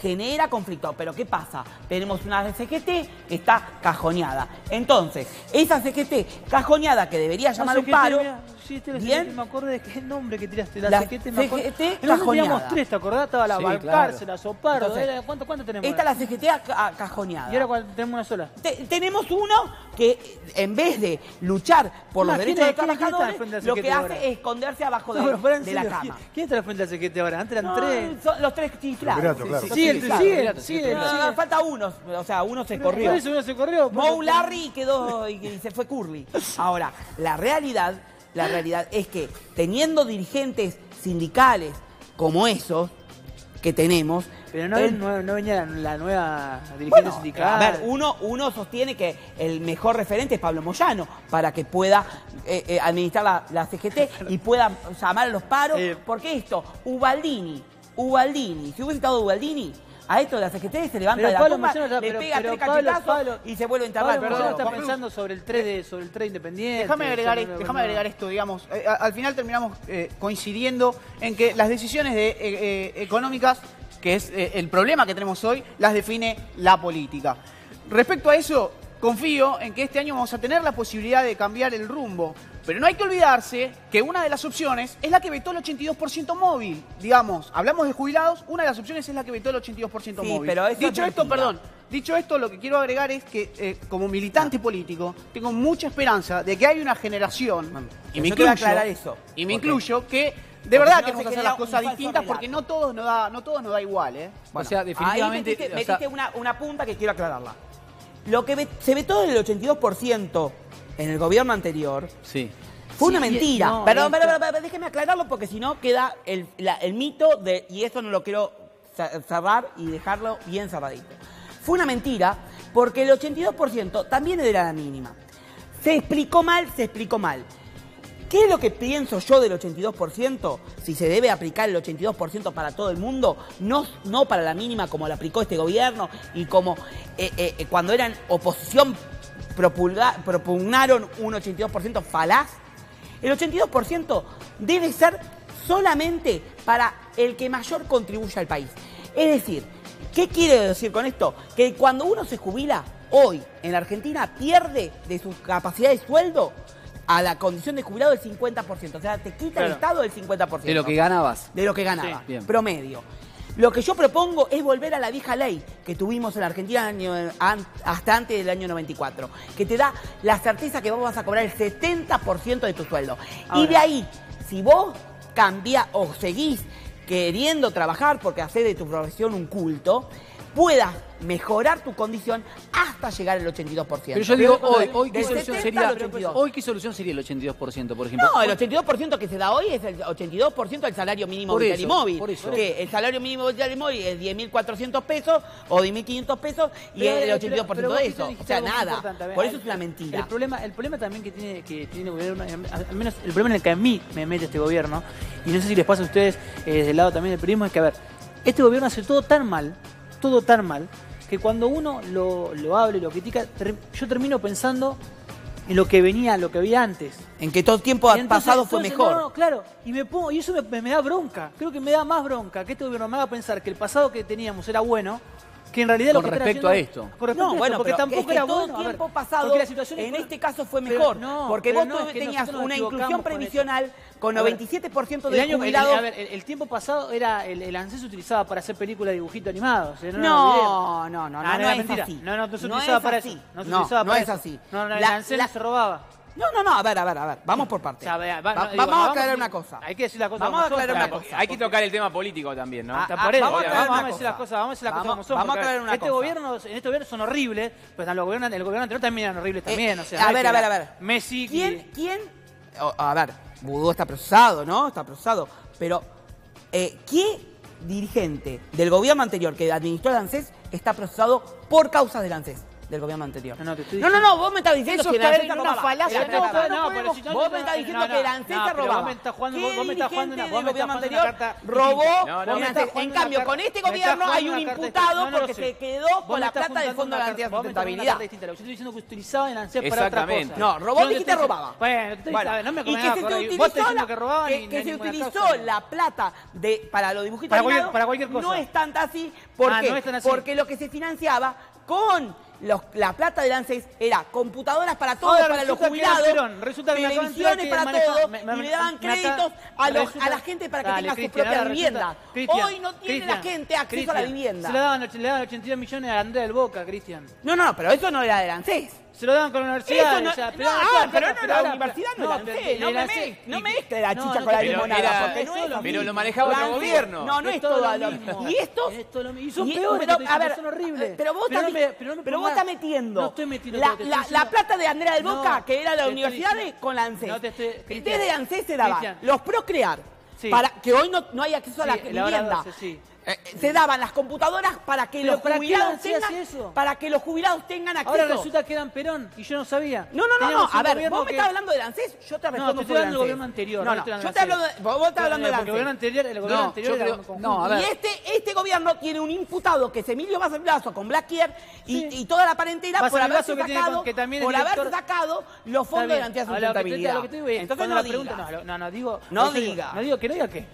genera conflicto. Pero ¿qué pasa? Tenemos una CGT que está cajoneada. Entonces, esa CGT cajoneada que debería llamar un paro... Bien. Me acuerdo de qué nombre que tiraste. La CGT cajoneada. Teníamos 3, ¿te acordás? Estaba la Balcarce, la Sopardo. ¿Cuánto tenemos? Esta es la CGT cajoneada. ¿Y ahora tenemos una sola? Tenemos uno que, en vez de luchar por los derechos de los trabajadores, lo que hace es esconderse abajo de la cama. ¿Quién está al frente de la CGT ahora? Antes eran 3. Son los 3 chiflados. Sigue. Falta uno. O sea, uno se corrió. Por eso uno se corrió. Moe Larry quedó y se fue Curly. Ahora, la realidad es que teniendo dirigentes sindicales como esos que tenemos... Pero no venía la nueva dirigente sindical. A ver, uno sostiene que el mejor referente es Pablo Moyano para que pueda administrar la CGT y pueda llamar a los paros. Porque esto, Ubaldini, si hubiese estado Ubaldini... A esto de la CGT se levanta de la tumba, le pega 3 cachetazos y se vuelve a enterrar. Pero está pensando sobre el 3 independiente. Déjame agregar esto, digamos. Al final terminamos coincidiendo en que las decisiones económicas, que es el problema que tenemos hoy, las define la política. Respecto a eso, confío en que este año vamos a tener la posibilidad de cambiar el rumbo. Pero no hay que olvidarse que una de las opciones es la que vetó el 82% móvil. Digamos, hablamos de jubilados, una de las opciones es la que vetó el 82% móvil. Pero dicho esto, lo que quiero agregar es que como militante político tengo mucha esperanza de que hay una generación, y me incluyo, que de verdad queremos hacer las cosas distintas porque no todos nos da igual. Bueno, o sea, definitivamente... Ahí metiste una punta que quiero aclararla. Lo que se vetó del 82% en el gobierno anterior fue una mentira. Pero déjeme aclararlo porque si no queda el mito de... Y esto no lo quiero cerrar y dejarlo bien cerradito. Fue una mentira porque el 82% también era la mínima. Se explicó mal. ¿Qué es lo que pienso yo del 82%? Si se debe aplicar el 82% para todo el mundo, no para la mínima como lo aplicó este gobierno y como cuando eran oposición propugnaron un 82% falaz. El 82% debe ser solamente para el que mayor contribuya al país. Es decir, ¿qué quiere decir con esto? Que cuando uno se jubila, hoy en la Argentina pierde de su capacidad de sueldo a la condición de jubilado el 50%. O sea, te quita el Estado el 50%. De lo que ganabas. De lo que ganaba, promedio. Lo que yo propongo es volver a la vieja ley que tuvimos en la Argentina hasta antes del año 94, que te da la certeza que vos vas a cobrar el 70% de tu sueldo. Ahora, y de ahí, si vos cambiás o seguís queriendo trabajar, porque hacer de tu profesión un culto, puedas mejorar tu condición hasta llegar al 82%. Pero yo digo, hoy ¿qué solución sería el 82%, por ejemplo? No, el 82% que se da hoy es el 82% del salario mínimo vital y móvil. Por eso. Que el salario mínimo vital y móvil es 10.400 pesos o 10.500 pesos y es el 82% de eso. O sea, nada. Por eso es una mentira. El problema también que tiene el gobierno, al menos el problema en el que a mí me mete este gobierno, y no sé si les pasa a ustedes desde el lado también del periodismo, es que, a ver, este gobierno hace todo tan mal, que cuando uno lo habla y lo critica, yo termino pensando en lo que había antes. En que todo el tiempo pasado fue mejor. No, claro. Y eso me da bronca. Creo que me da más bronca que este gobierno me haga pensar que el pasado que teníamos era bueno, que en realidad con respecto a esto. No, bueno, porque tampoco era todo bueno. el tiempo pasado, en este caso fue mejor. Porque vos tenías una inclusión previsional con 97% de jubilados. A ver, el tiempo pasado era el ANSES se utilizaba para hacer películas de dibujitos animados. No es así. No se utilizaba para eso. No es así. No, el ANSES no se robaba. No, a ver, vamos por partes. Vamos a aclarar una cosa. Hay que decir la cosa. Vamos a aclarar una cosa. Hay que tocar el tema político también, ¿no? Vamos a decir las cosas como son. Vamos a aclarar una cosa. En este gobierno son horribles, pero el gobierno anterior también eran horribles también. O sea, a ver. Messi. ¿Quién? A ver, Vudú está procesado, ¿no? Está procesado. Pero, ¿qué dirigente del gobierno anterior que administró el ANSES está procesado por causas del ANSES? Del gobierno anterior. No, vos me estás diciendo que el ANSES se robaba. Vos me estás diciendo que el ANSES se robaba. ¿Qué dirigente del gobierno anterior robó? En cambio, con este gobierno hay un imputado porque se quedó con la plata del Fondo de Garantía de Sustentabilidad. Yo estoy diciendo que utilizaban el ANSES para otra cosa. No, robó dijiste robaba. Bueno, no me y que se utilizó la plata para los dibujitos animados para cualquier cosa. No es tanto así. ¿Por qué? Porque lo que se financiaba con la plata del ANSES era computadoras para todos, para los jubilados, televisiones para todos, y le daban créditos a la gente para que tenga su propia vivienda. Hoy no tiene la gente acceso a la vivienda. Se le daban 82 millones a Andrea del Boca, Cristian. No, pero eso no era del ANSES. Se lo daban con la universidad. Pero la universidad no era ANSES. No mezcle la chicha con la limonada, porque no es así. Pero lo manejaba otro gobierno. No es todo lo mismo. Y estos... Y son peores, son horribles. Pero vos estás metiendo. No estoy metiendo. La plata de Andrea del Boca, que era la universidad, con la ANSES. Desde ANSES se daban los Procrear, para que hoy no hay acceso a la vivienda. Se daban las computadoras para que los jubilados tengan acceso. Ahora resulta que eran Perón y yo no sabía. No. A ver, vos me estás hablando del ANSES, yo te respondo por el ANSES. No, te estoy hablando del gobierno anterior. Yo te hablo vos estás hablando del ANSES. El gobierno anterior era un conjunto. Y este gobierno tiene un imputado que es Emilio Basso con Blaquier y toda la parentela por haberse sacado los fondos de garantía de sustentabilidad. Entonces no digas. No diga. No digo que no diga qué.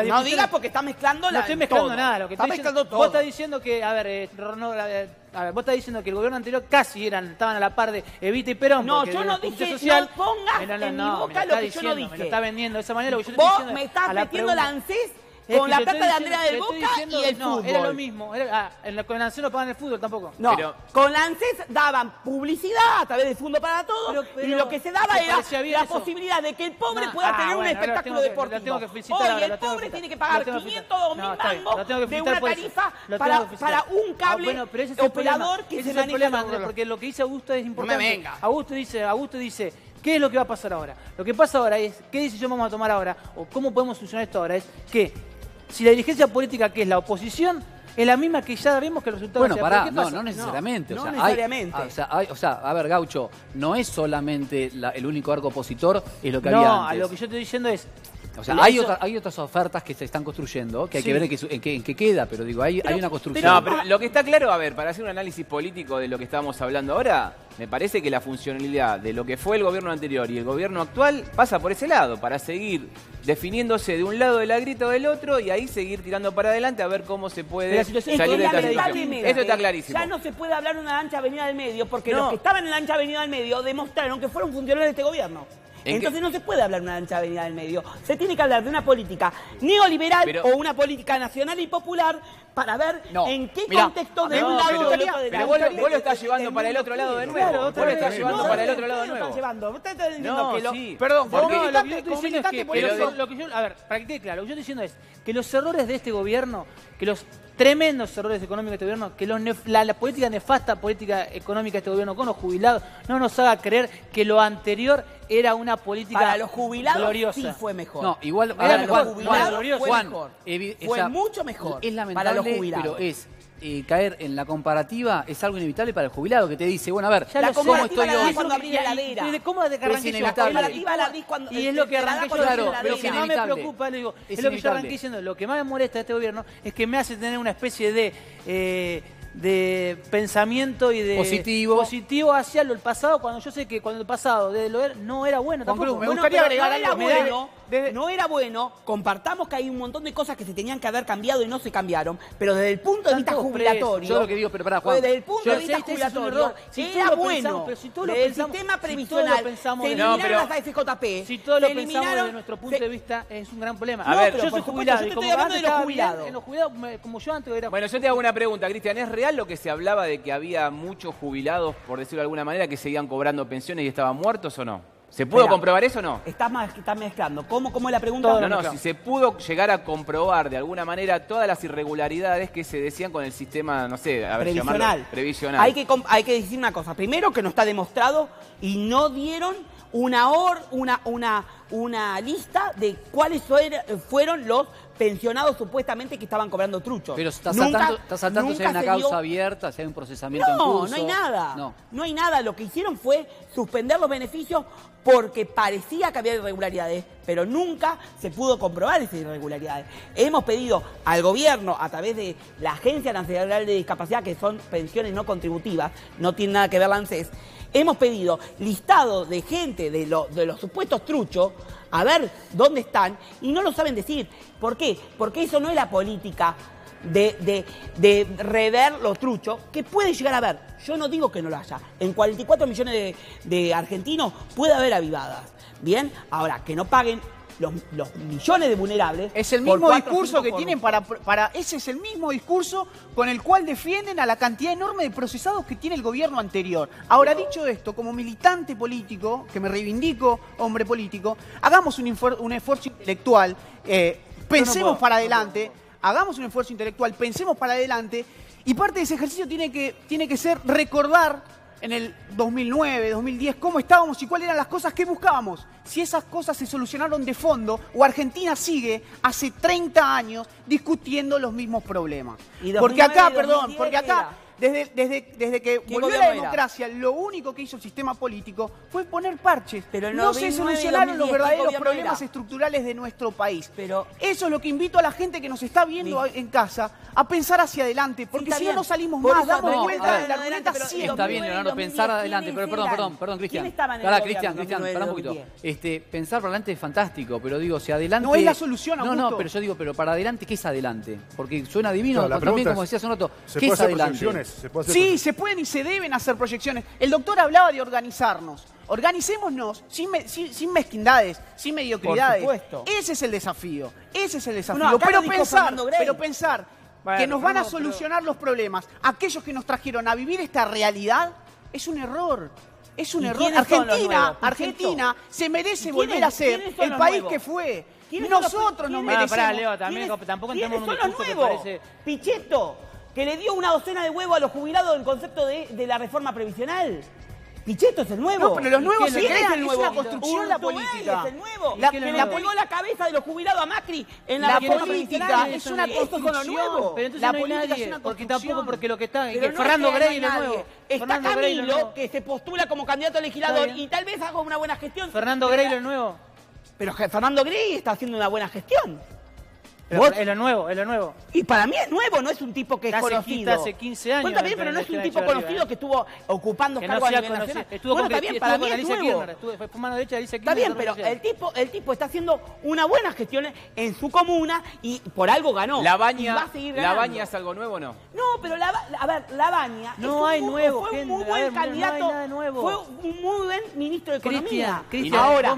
No digas porque está mezclando la... No estoy mezclando nada, lo que está mezclando todo. Vos estás diciendo que, vos estás diciendo que el gobierno anterior casi estaban a la par de Evita y Perón. No, yo no dije, no pongas en mi boca lo que yo no dije. Me lo está vendiendo de esa manera. Vos me estás metiendo el ANSES con la plata de Andrea del Boca y el fútbol. Era lo mismo. Con el ANSES no pagan el fútbol tampoco. No, con la ANSES daban publicidad a través del Fondo para Todos y lo que se daba era la posibilidad de que el pobre pueda tener un espectáculo deportivo. Hoy el pobre tiene que pagar 502.000 mangos de una tarifa para un cable operador que se maneja. Porque lo que dice Augusto es importante. Augusto dice, ¿qué es lo que va a pasar ahora? Lo que pasa ahora es, ¿qué decisión vamos a tomar ahora? O cómo podemos solucionar esto ahora, es que si la dirigencia política que es la oposición es la misma que ya vemos que el resultado no necesariamente. No necesariamente. O sea, a ver, Gaucho, no es solamente el único arco opositor, es lo que había antes. No, lo que yo estoy diciendo es... O sea, hay otras ofertas que se están construyendo, que hay que ver en qué queda, pero digo, hay una construcción. No, pero lo que está claro, a ver, para hacer un análisis político de lo que estábamos hablando ahora, me parece que la funcionalidad de lo que fue el gobierno anterior y el gobierno actual pasa por ese lado, para seguir definiéndose de un lado de la grieta o del otro y ahí seguir tirando para adelante a ver cómo se puede salir de esta situación. Eso está clarísimo. Ya no se puede hablar de una ancha avenida del medio, porque los que estaban en la ancha avenida del medio demostraron que fueron funcionarios de este gobierno. Entonces no se puede hablar de una ancha avenida del medio. Se tiene que hablar de una política neoliberal o una política nacional y popular para ver en qué contexto de un lado o del otro. Pero vos lo estás llevando para el otro lado de nuevo. Vos lo estás llevando para el otro lado de nuevo. Perdón, lo que yo estoy diciendo es que... A ver, para que quede claro, lo que yo estoy diciendo es que los errores de este gobierno, que los tremendos errores económicos de este gobierno, que la política nefasta, política económica de este gobierno con los jubilados, no nos haga creer que lo anterior era una política para los jubilados gloriosa. Sí fue mejor. No, igual para los jubilados Juan, fue mucho mejor. Es lamentable, para los jubilados. pero es caer en la comparativa es algo inevitable para el jubilado, que te dice, bueno, a ver, la ¿cómo estoy hoy? Cuando abrí la heladera. ¿Cómo arranqué yo? Y es lo que arranqué yo. Claro, lo que más me preocupa, digo, es lo que yo arranqué diciendo, lo que más me molesta de este gobierno es que me hace tener una especie de pensamiento y de positivo hacia el pasado, cuando yo sé que cuando el pasado no era bueno tampoco. Me gustaría agregar algo. No era bueno, compartamos que hay un montón de cosas que se tenían que haber cambiado y no se cambiaron, pero desde el punto de vista jubilatorio, yo lo que digo, pero pará, Juan, desde el punto de vista jubilatorio, era bueno, el sistema previsional, se eliminaron las AFJP, si todos lo pensamos desde nuestro punto de vista, es un gran problema. A ver, yo soy jubilado, y yo estoy hablando de los jubilados. En los jubilados, como yo antes era... Bueno, yo te hago una pregunta, Cristian, ¿es real lo que se hablaba de que había muchos jubilados, por decirlo de alguna manera, que seguían cobrando pensiones y estaban muertos o no? ¿Se pudo comprobar eso o no? Estás mezclando. ¿Cómo es la pregunta? No, si se pudo llegar a comprobar de alguna manera todas las irregularidades que se decían con el sistema, no sé, previsional. Hay que decir una cosa. Primero, que no está demostrado y no dieron una lista de cuáles fueron los pensionados supuestamente que estaban cobrando truchos. Pero está saltando si hay una causa abierta, si hay un procesamiento en curso. No hay nada. No hay nada. Lo que hicieron fue suspender los beneficios porque parecía que había irregularidades, pero nunca se pudo comprobar esas irregularidades. Hemos pedido al gobierno, a través de la Agencia Nacional de Discapacidad, que son pensiones no contributivas, no tiene nada que ver la ANSES, hemos pedido listado de gente de los supuestos truchos, a ver dónde están, y no lo saben decir. ¿Por qué? Porque eso no es la política de rever los truchos, que puede llegar a haber. Yo no digo que no lo haya. En 44 millones de argentinos puede haber avivadas. Bien, ahora, que no paguen los millones de vulnerables. Es el mismo discurso que tienen ese es el mismo discurso con el cual defienden a la cantidad enorme de procesados que tiene el gobierno anterior. Ahora, dicho esto, como militante político, que me reivindico hombre político, hagamos un esfuerzo intelectual, pensemos para adelante, hagamos un esfuerzo intelectual, pensemos para adelante, y parte de ese ejercicio tiene que ser recordar en el 2009, 2010, cómo estábamos y cuáles eran las cosas que buscábamos. Si esas cosas se solucionaron de fondo o Argentina sigue hace 30 años discutiendo los mismos problemas. Porque acá, desde que volvió la democracia, lo único que hizo el sistema político fue poner parches. Pero no se solucionaron los verdaderos problemas estructurales de nuestro país. Pero eso es lo que invito a la gente que nos está viendo en casa a pensar hacia adelante, porque si no, no salimos más, damos vuelta de la ruleta siempre. Está bien, Leonardo, pensar adelante, pero perdón, Cristian. Cristian, para un poquito. Pensar para adelante es fantástico, pero digo, si adelante... No es la solución, Augusto. No, pero yo digo, pero para adelante, ¿qué es adelante? Porque suena divino, también como decía hace un rato, ¿qué es adelante? Sí, se pueden y se deben hacer proyecciones. El doctor hablaba de organizarnos. Organicémonos sin mezquindades, sin mediocridades. Por supuesto. Ese es el desafío. Pero pensar que nos van a solucionar los problemas aquellos que nos trajeron a vivir esta realidad es un error. Es un error. Argentina se merece volver a ser el país que fue. Nosotros nos merecemos. Leo, tampoco entramos en un discurso que parece... Pichetto, que le dio una docena de huevos a los jubilados en concepto de la reforma previsional. Pichetto es el nuevo. No, pero los nuevos se crean, es una construcción la política. Es el nuevo. Que le pegó la cabeza de los jubilados a Macri en la política es una construcción. Pero entonces la política es una porque tampoco porque lo que está que Fernando Grey es lo nuevo. Está Camilo, que se postula como candidato a legislador y tal vez haga una buena gestión. Fernando Grey lo nuevo. Pero Fernando Grey está haciendo una buena gestión. Pero es lo nuevo, es lo nuevo. Y para mí es nuevo, no es un tipo que es conocido. Hace 15 años. Bueno, está bien, pero no es un tipo conocido que estuvo ocupando cargos a nivel nacional. Bueno, está bien, para mí es nuevo. Fue mano derecha de Alicia Está bien, pero el tipo está haciendo una buena gestión en su comuna y por algo ganó. ¿La Baña es algo nuevo o no? No, pero a ver, La Baña no hay nuevo, fue un muy buen candidato, fue un muy buen ministro de Economía. Cristian, ahora,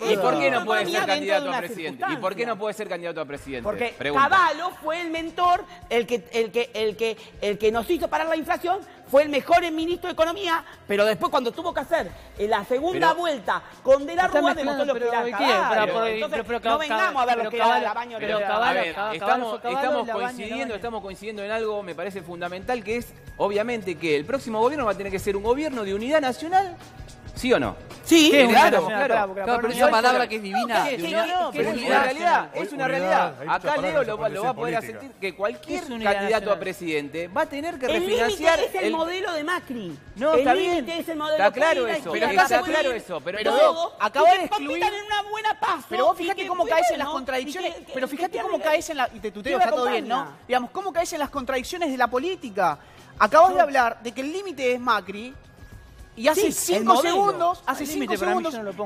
¿y por qué no puede ser candidato a presidente? ¿Y por qué no puede ser candidato a presidente? Porque Cavallo fue el mentor, el que nos hizo parar la inflación, fue el mejor ministro de Economía, pero después cuando tuvo que hacer la segunda vuelta con De la Rúa demostró lo que era Cavallo. Entonces, no vengamos a ver lo que era La Baña. Estamos coincidiendo en algo, me parece fundamental, que es, obviamente, que el próximo gobierno va a tener que ser un gobierno de unidad nacional, ¿sí o no? Sí, claro. Pero esa palabra que es divina. Pero es una realidad. Acá Leo lo va a poder sentir que cualquier candidato a presidente va a tener que refinanciar. El límite es el modelo de Macri. No, está bien. Es el modelo está claro eso. Pero acaba de excluir en una buena paso. Pero vos fíjate cómo caes en las contradicciones. Pero fíjate cómo caes en la. Y te tuteo, está todo bien, ¿no? Digamos, cómo caes en las contradicciones de la política. Acabas de hablar de que el límite es Macri. Y hace 5 segundos,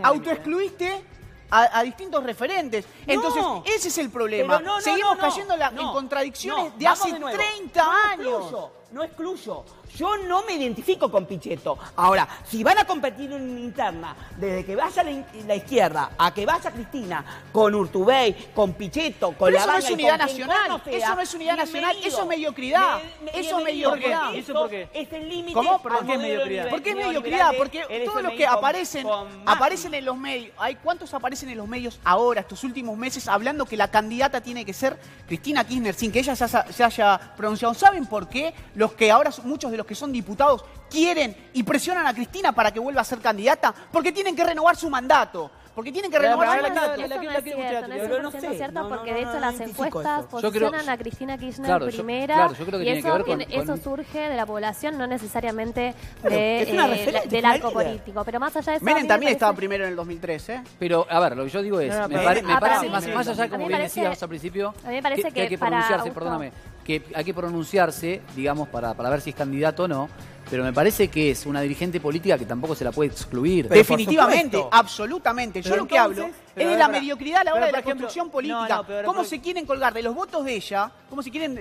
autoexcluiste a distintos referentes. Entonces, ese es el problema. Seguimos cayendo en contradicciones de hace 30 años. No excluyo. Yo no me identifico con Pichetto. Ahora, si van a competir en una interna, desde que vaya la izquierda a que vaya Cristina, con Urtubey, con Pichetto, con La Baña, eso no es unidad nacional. Eso no es unidad nacional. Eso es mediocridad. Eso es mediocridad. ¿Eso por qué? Es el límite. ¿Cómo? ¿Por qué es mediocridad? ¿Por qué es mediocridad? Porque todos los que aparecen en los medios. ¿Cuántos aparecen en los medios ahora, estos últimos meses, hablando que la candidata tiene que ser Cristina Kirchner, sin que ella se haya pronunciado? ¿Saben por qué los que ahora, muchos de los que son diputados, quieren y presionan a Cristina para que vuelva a ser candidata? Porque tienen que renovar su mandato. Porque tienen que renovar su mandato. Eso no es cierto, porque de hecho las encuestas posicionan a Cristina Kirchner primera, y eso surge de la población, no necesariamente del arco político. Pero más allá de eso, Menem también estaba primero en el 2003, ¿eh? Pero, a ver, lo que yo digo es, me parece, más allá, como bien decías al principio, a mí me parece que hay que pronunciarse, perdóname, que hay que pronunciarse, digamos, para ver si es candidato o no. Pero me parece que es una dirigente política que tampoco se la puede excluir. Definitivamente, absolutamente. Yo lo que hablo es de la mediocridad a la hora de la construcción política. ¿Cómo se quieren colgar de los votos de ella? ¿Cómo se quieren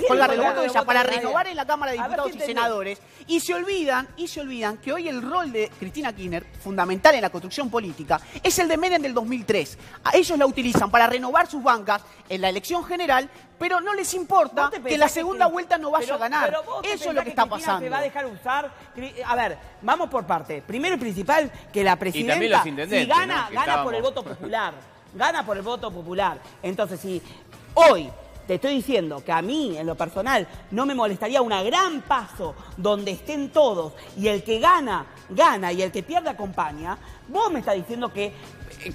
colgar de los votos de ella para renovar en la Cámara de Diputados y Senadores? Y se olvidan que hoy el rol de Cristina Kirchner, fundamental en la construcción política, es el de Menem del 2003. A ellos la utilizan para renovar sus bancas en la elección general, pero no les importa que en la segunda vuelta no vaya a ganar. Eso es lo que está pasando. Se va a dejar usar. A ver, vamos por parte. Primero y principal, que la presidenta, si gana, gana por el voto popular. Gana por el voto popular. Entonces, si hoy te estoy diciendo que a mí, en lo personal, no me molestaría una gran paso donde estén todos y el que gana, gana y el que pierde acompaña, vos me estás diciendo que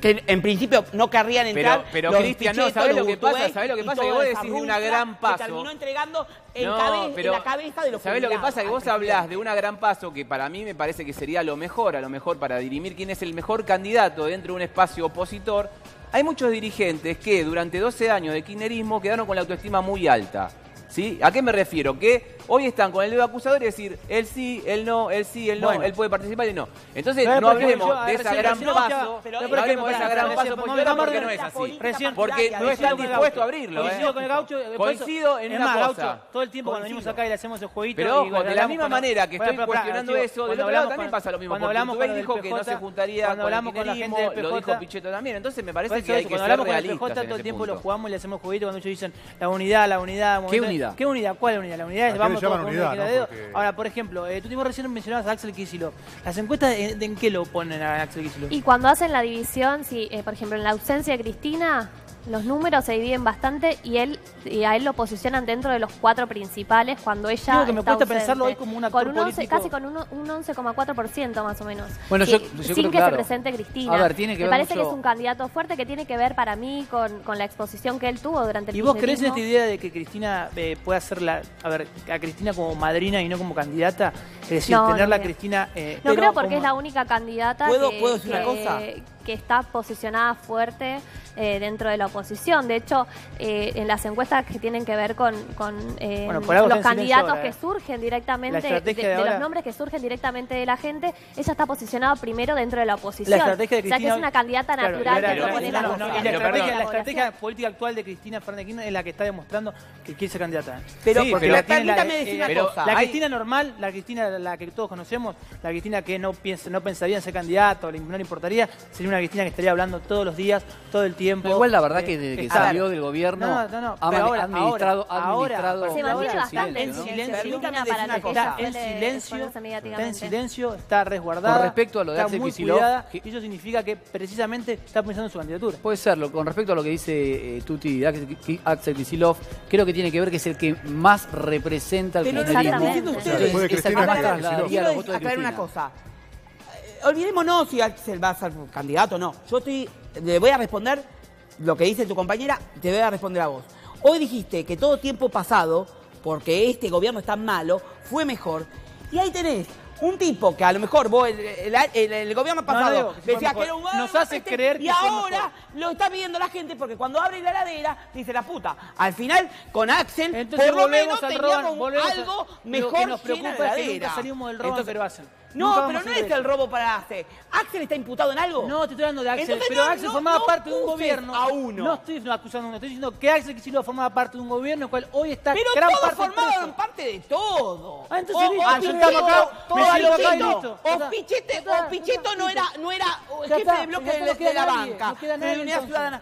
en principio no querrían entrar. Pero Cristian, no, ¿sabés lo que pasa? ¿Sabés lo que pasa? Que vos decís de una gran paso. Que terminó entregando en la cabeza de los ¿sabés lo que pasa? Que vos hablás de una gran paso que para mí me parece que sería a lo mejor para dirimir quién es el mejor candidato dentro de un espacio opositor. Hay muchos dirigentes que durante 12 años de kirchnerismo quedaron con la autoestima muy alta. ¿Sí? ¿A qué me refiero? Que hoy están con el dedo acusador y decir, él sí, él no, él sí, él no, él puede participar y no. Entonces no hablemos de esa gran paso, no hablemos de esa gran paso porque no es así. Porque no están dispuestos a abrirlo. Coincido con el Gaucho. Coincido en una cosa. Todo el tiempo cuando venimos acá y le hacemos el jueguito. Pero ojo, de la misma manera que estoy cuestionando eso, del otro lado también pasa lo mismo. Porque Urtubey dijo que no se juntaría con el kirchnerismo, lo dijo Pichetto también. Entonces me parece que hay que ser realistas. Todo el tiempo lo jugamos y le hacemos jueguito cuando ellos dicen la unidad. ¿Qué unidad? ¿Qué unidad? ¿Cuál unidad? La unidad es vamos todos con unidad, ¿no? Porque... Ahora, por ejemplo, tú mismo recién mencionabas a Axel Kicillof. ¿Las encuestas en qué lo ponen a Axel Kicillof? Y cuando hacen la división, si por ejemplo en la ausencia de Cristina, los números se dividen bastante y a él lo posicionan dentro de los 4 principales cuando ella Digo que me cuesta pensarlo hoy como un actor político. Casi con un 11,4% más o menos. Bueno, yo sin que se presente Cristina. A ver, tiene que me ver parece mucho... que es un candidato fuerte que tiene que ver para mí con la exposición que él tuvo durante el ¿Y vos crees en esta idea de que Cristina pueda ser a Cristina como madrina y no como candidata? Es decir, tenerla a Cristina... no creo porque es la única candidata ¿Puedo decir una cosa? que está posicionada fuerte dentro de la oposición. De hecho, en las encuestas que tienen que ver con los candidatos que surgen directamente, de los nombres que surgen directamente de la gente, ella está posicionada primero dentro de la oposición. La estrategia de Cristina, o sea que es una candidata natural que propone la estrategia política actual de Cristina Fernández de Kirchner es la que está demostrando que quiere ser candidata. Pero permítame decir una cosa. La Cristina normal, la Cristina la que todos conocemos, la Cristina que no pensaría en ser candidato, no le importaría, sería una Cristina que estaría hablando todos los días, todo el tiempo. Igual la verdad que desde que salió del gobierno ha administrado se mantiene bastante en silencio, está resguardada. Con respecto a lo de Axel Kicillof, y eso significa que precisamente está pensando en su candidatura. Puede serlo. Con respecto a lo que dice Tuti de Axel Kicillof, creo que tiene que ver que es el que más representa el kirchnerismo. Es el que más trasladaría los votos de Cristina. Una cosa. Olvidémonos si Axel va a ser candidato o no. Le voy a responder lo que dice tu compañera, te voy a responder a vos. Hoy dijiste que todo tiempo pasado, porque este gobierno es tan malo, fue mejor. Y ahí tenés un tipo que a lo mejor vos, el gobierno pasado, decías que era un nos hace creer que y ahora lo está pidiendo la gente porque cuando abre la heladera dice la puta. Al final, con Axel, entonces por lo menos teníamos algo mejor que nos preocupa es que nunca salimos del robo, pero hacen. No, pero no es el robo para Axel. ¿Axel está imputado en algo? No, te estoy hablando de Axel. Entonces, pero Axel formaba parte de un gobierno. A uno. No estoy acusando a uno, estoy diciendo que Axel Kicillof formaba parte de un gobierno, el cual hoy está pero gran todos parte formaban parte de todo. Entonces o Pichetto no era jefe de bloque de la banca. De la Unidad Ciudadana.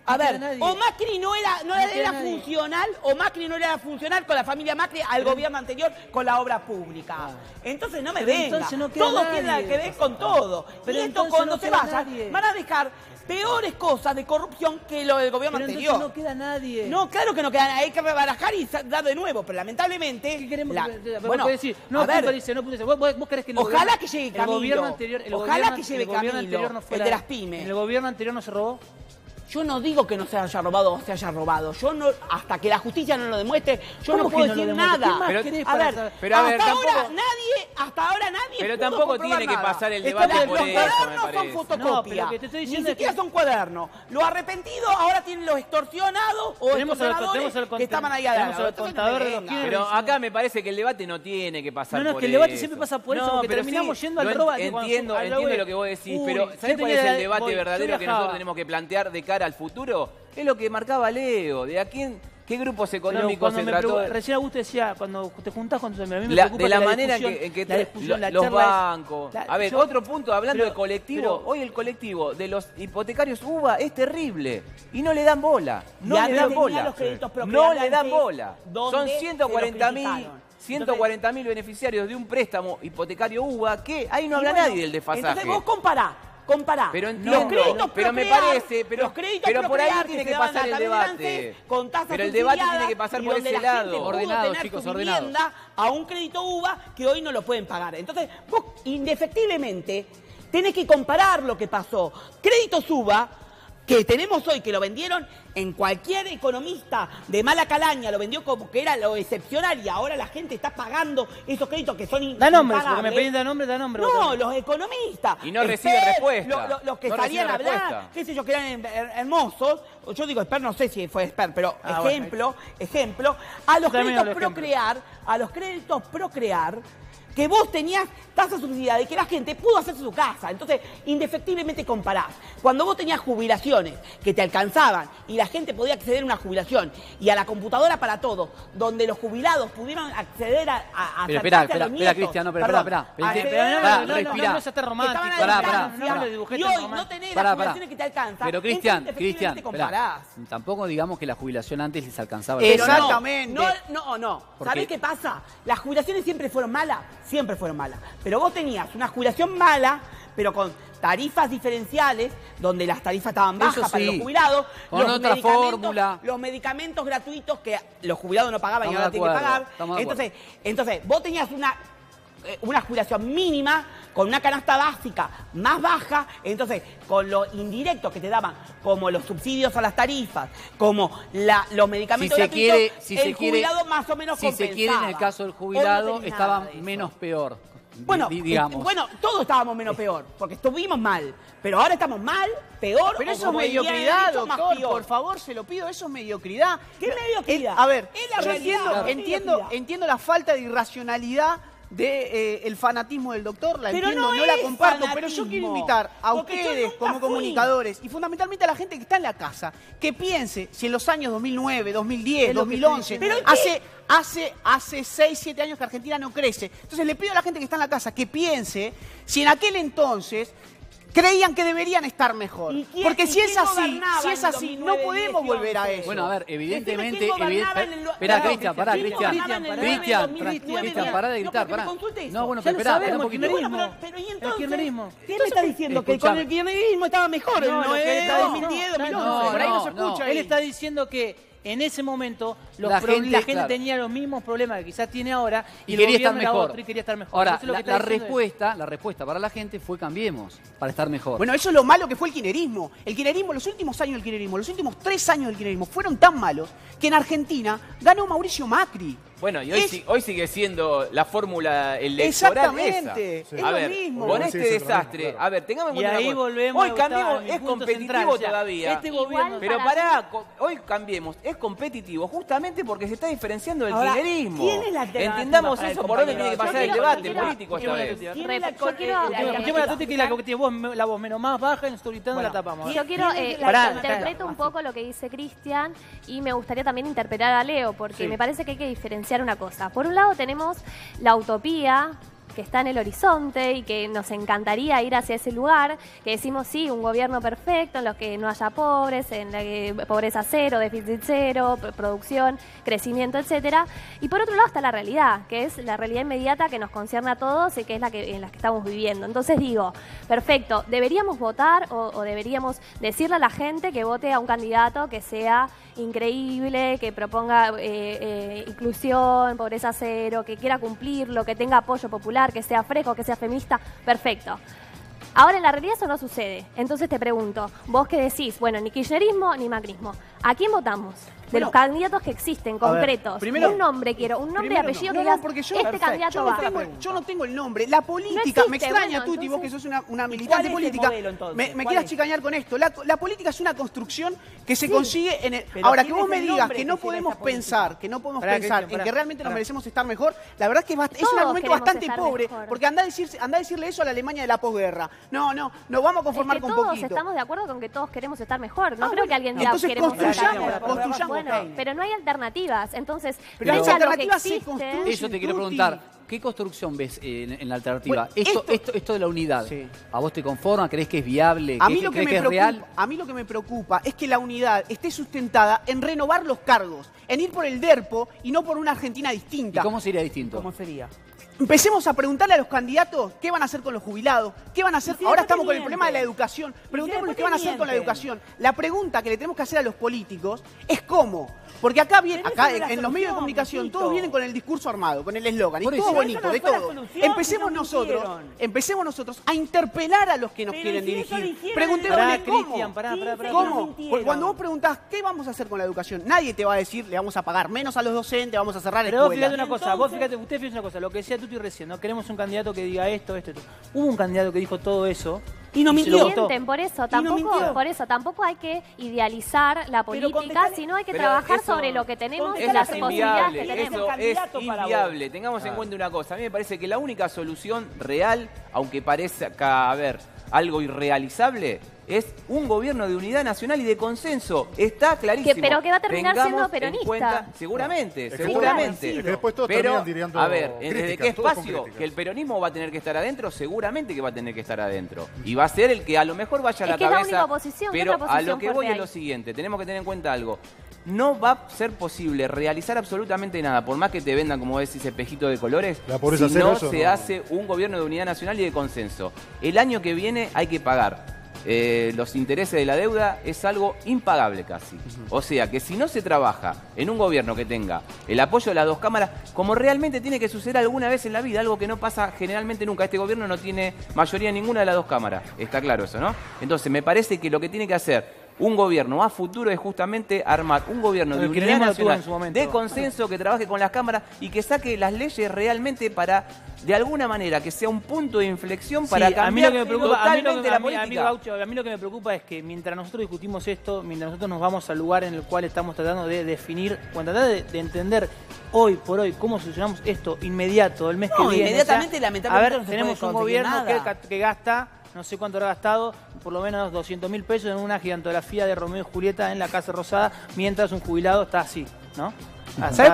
A ver, o Macri no era funcional, o Macri no era funcional con la familia Macri al gobierno anterior con la obra pública. Entonces no me venga. Todo tiene que ver con todo. Y esto cuando se vayan, van a dejar peores cosas de corrupción que lo del gobierno anterior. No queda nadie. No, claro que no queda nadie. Hay que rebarajar y dar de nuevo, pero lamentablemente. ¿Qué queremos? Bueno, decir, no puntualice. ¿Vos crees que ojalá que llegue Camilo. El gobierno anterior, ojalá que llegue Camilo, el de las pymes. ¿En el gobierno anterior no se robó? Yo no digo que no se haya robado o se haya robado. Yo no, hasta que la justicia no lo demuestre, yo no puedo decir nada. Pero hasta ahora nadie. Pero tampoco tiene que pasar el debate por eso, me parece. Son fotocopias. Ni siquiera son cuadernos. Los arrepentidos ahora tienen los extorsionados o extorsionadores que estaban ahí adentro. Pero acá me parece que el debate no tiene que pasar por eso. No, es que el debate siempre pasa por eso, porque terminamos yendo al robo. Entiendo lo que vos decís, pero ¿sabés cuál es el debate verdadero que nosotros tenemos que plantear de cara al futuro? Es lo que marcaba Leo, de a qué grupos económicos se trató. Recién Augusto decía, cuando te juntás con tus amigos, a mí me preocupa de la manera en que los bancos. A ver, otro punto, hablando de colectivo, hoy el colectivo de los hipotecarios UBA es terrible y no le dan bola. No le dan bola. Son 140.000 beneficiarios de un préstamo hipotecario UBA que ahí no habla nadie del desfasaje. Entonces vos compará. Pero entiendo, pero me parece, pero por ahí tiene que pasar el debate. Pero el debate tiene que pasar por ese lado. Ordenados, chicos, ordenados. A un crédito UBA que hoy no lo pueden pagar. Entonces, vos indefectiblemente tenés que comparar lo que pasó. Créditos UBA que tenemos hoy, que lo vendieron en cualquier economista de mala calaña, lo vendió como que era lo excepcional y ahora la gente está pagando esos créditos que son Da nombres, porque me pedís da nombre. No, los economistas. Y no recibe respuesta. Los que salían a hablar, qué sé yo, que eran hermosos. Yo digo expert, no sé si fue expert, pero ejemplo, a los créditos Procrear, que vos tenías tasa subsidiada y que la gente pudo hacerse su casa. Entonces, indefectiblemente comparás. Cuando vos tenías jubilaciones que te alcanzaban y la gente podía acceder a una jubilación y a la computadora para todo, donde los jubilados pudieron acceder a pero espera, Cristian, espera. No es tan romántico. Y hoy no tenés las jubilaciones que te alcanzan. Pero Cristian, tampoco digamos que la jubilación antes les alcanzaba. Exactamente. No. ¿Sabés qué pasa? Las jubilaciones siempre fueron malas. Pero vos tenías una jubilación mala, pero con tarifas diferenciales, donde las tarifas estaban bajas para los jubilados, con otra fórmula. Los medicamentos gratuitos que los jubilados no pagaban y ahora tienen que pagar. Entonces, vos tenías una jubilación mínima con una canasta básica más baja, entonces con los indirectos que te daban, como los subsidios a las tarifas, como los medicamentos gratuitos, el jubilado más o menos compensaba. Si se quiere, en el caso del jubilado, estaban menos peor. Bueno, digamos. Bueno, todos estábamos menos peor, porque estuvimos mal. Pero ahora estamos mal, peor. Pero eso es mediocridad, doctor. Por favor, se lo pido, eso es mediocridad. ¿Qué mediocridad? A ver, es la realidad. Entiendo la falta de irracionalidad del fanatismo del doctor, la pero entiendo, no la comparto, pero yo quiero invitar a ustedes como comunicadores y fundamentalmente a la gente que está en la casa, que piense si en los años 2009, 2010, 2011, hace 6, 7 años que Argentina no crece. Entonces le pido a la gente que está en la casa que piense si en aquel entonces creían que deberían estar mejor. Porque si es así, no podemos volver a eso. Bueno, a ver, evidentemente... Espera, Cristian, pará, Cristian, pará de gritar, pará. No, bueno, pero espera un poquito. ¿Quién me está diciendo que con el kirchnerismo estaba mejor? No, es 2010, 2011. Por ahí no se escucha. Él está diciendo que en ese momento la gente tenía los mismos problemas que quizás tiene ahora y quería estar mejor. Ahora, la respuesta para la gente fue cambiemos para estar mejor. Bueno, eso es lo malo que fue el kirchnerismo. El kirchnerismo, los últimos años del kirchnerismo, los últimos 3 años del kirchnerismo fueron tan malos que en Argentina ganó Mauricio Macri. Bueno, y hoy sigue siendo la fórmula electoral exactamente, esa. Es a ver, lo mismo. con este desastre, a ver, tengamos en cuenta una cosa. Volvemos hoy cambiemos, es competitivo todavía. Este gobierno, pero hoy cambiemos, es competitivo justamente porque se está diferenciando del kirchnerismo. ¿Quién es la alternativa? Entendamos eso, por dónde tiene que pasar el debate político esta vez. Escuchemos la Tuti, que la voz menos más baja, en gritando la tapamos. Yo quiero, interpreto un poco lo que dice Cristian y me gustaría también interpelar a Leo, porque me parece que hay que diferenciar una cosa. Por un lado tenemos la utopía que está en el horizonte y que nos encantaría ir hacia ese lugar, que decimos sí, un gobierno perfecto en los que no haya pobres, en la que pobreza cero, déficit cero, producción, crecimiento, etcétera. Y por otro lado está la realidad, que es la realidad inmediata que nos concierne a todos y que es en la que estamos viviendo. Entonces digo, perfecto, deberíamos votar o deberíamos decirle a la gente que vote a un candidato que sea increíble, que proponga inclusión, pobreza cero, que quiera cumplirlo, que tenga apoyo popular, que sea fresco, que sea feminista, perfecto. Ahora en la realidad eso no sucede. Entonces te pregunto, vos qué decís, bueno, ni kirchnerismo ni macrismo, ¿a quién votamos? De los candidatos que existen, concretos. Primero, un nombre quiero, un nombre y apellido que digas, este candidato va. Yo no tengo el nombre. La política, me extraña, Tuti, vos que sos una militante política, me quieras chicañar con esto. La política es una construcción que se consigue en el... Ahora, que vos me digas que no podemos pensar, en que realmente nos merecemos estar mejor, la verdad es que es un argumento bastante pobre, porque anda a decirle eso a la Alemania de la posguerra. No, vamos a conformar con poquito. Todos estamos de acuerdo con que todos queremos estar mejor. No creo que alguien diga que queremos estar mejor. Construyamos. Pero no hay alternativas, entonces pero las alternativas se construyen. Eso te quiero preguntar, ¿qué construcción ves en la alternativa? Bueno, esto de la unidad, ¿a vos te conforma? ¿Crees que es viable? ¿Crees que es real? A mí lo que me preocupa es que la unidad esté sustentada en renovar los cargos, en ir por el DERPO y no por una Argentina distinta. ¿Y cómo sería distinto? ¿Cómo sería? Empecemos a preguntarle a los candidatos qué van a hacer con los jubilados, qué van a hacer. Ahora estamos con el problema de la educación. Preguntémosle qué van a hacer con la educación. La pregunta que le tenemos que hacer a los políticos es cómo. Porque acá en los medios de comunicación todos vienen con el discurso armado, con el eslogan, y todo bonito, de todo. Empecemos nosotros a interpelar a los que nos quieren dirigir. Preguntémosle cómo. Porque cuando vos preguntás qué vamos a hacer con la educación, nadie te va a decir le vamos a pagar menos a los docentes, vamos a cerrar escuelas. Pero fíjate una cosa, usted fíjate una cosa, lo que decía Tuti recién, ¿no? Queremos un candidato que diga esto. Hubo un candidato que dijo todo eso. Y no mintió. Por eso, tampoco hay que idealizar la política, sino hay que trabajar sobre lo que tenemos y las posibilidades que tenemos. Eso es inviable. Tengamos en cuenta una cosa. A mí me parece que la única solución real, aunque parezca algo irrealizable, es un gobierno de unidad nacional y de consenso. Está clarísimo. Pero que va a terminar siendo peronista. Seguramente. Después todos pero, tirando ¿desde qué espacio? Que el peronismo va a tener que estar adentro, seguramente que va a tener que estar adentro. Y va a ser el que a lo mejor vaya a la cabeza. Es la única oposición. Pero a lo que voy es lo siguiente. Tenemos que tener en cuenta algo. No va a ser posible realizar absolutamente nada, por más que te vendan, como decís, espejito de colores, si no se hace un gobierno de unidad nacional y de consenso. El año que viene hay que pagar. Los intereses de la deuda es algo impagable casi. O sea que si no se trabaja en un gobierno que tenga el apoyo de las dos cámaras, como realmente tiene que suceder alguna vez en la vida, algo que no pasa generalmente nunca. Este gobierno no tiene mayoría en ninguna de las dos cámaras. Está claro eso, ¿no? Entonces me parece que lo que tiene que hacer Un gobierno a futuro es justamente armar un gobierno de unidad nacional, de consenso, que trabaje con las cámaras y que saque las leyes realmente para, de alguna manera, que sea un punto de inflexión para cambiar totalmente la política. A mí lo que me preocupa es que mientras nosotros discutimos esto, mientras nosotros nos vamos al lugar en el cual estamos tratando de definir, cuando tratar de entender hoy por hoy cómo solucionamos esto inmediato, el mes que viene. Inmediatamente, lamentablemente, a ver, tenemos un gobierno que gasta, no sé cuánto habrá gastado, por lo menos 200.000 pesos en una gigantografía de Romeo y Julieta en la Casa Rosada, mientras un jubilado está así, ¿no? ¿Sabes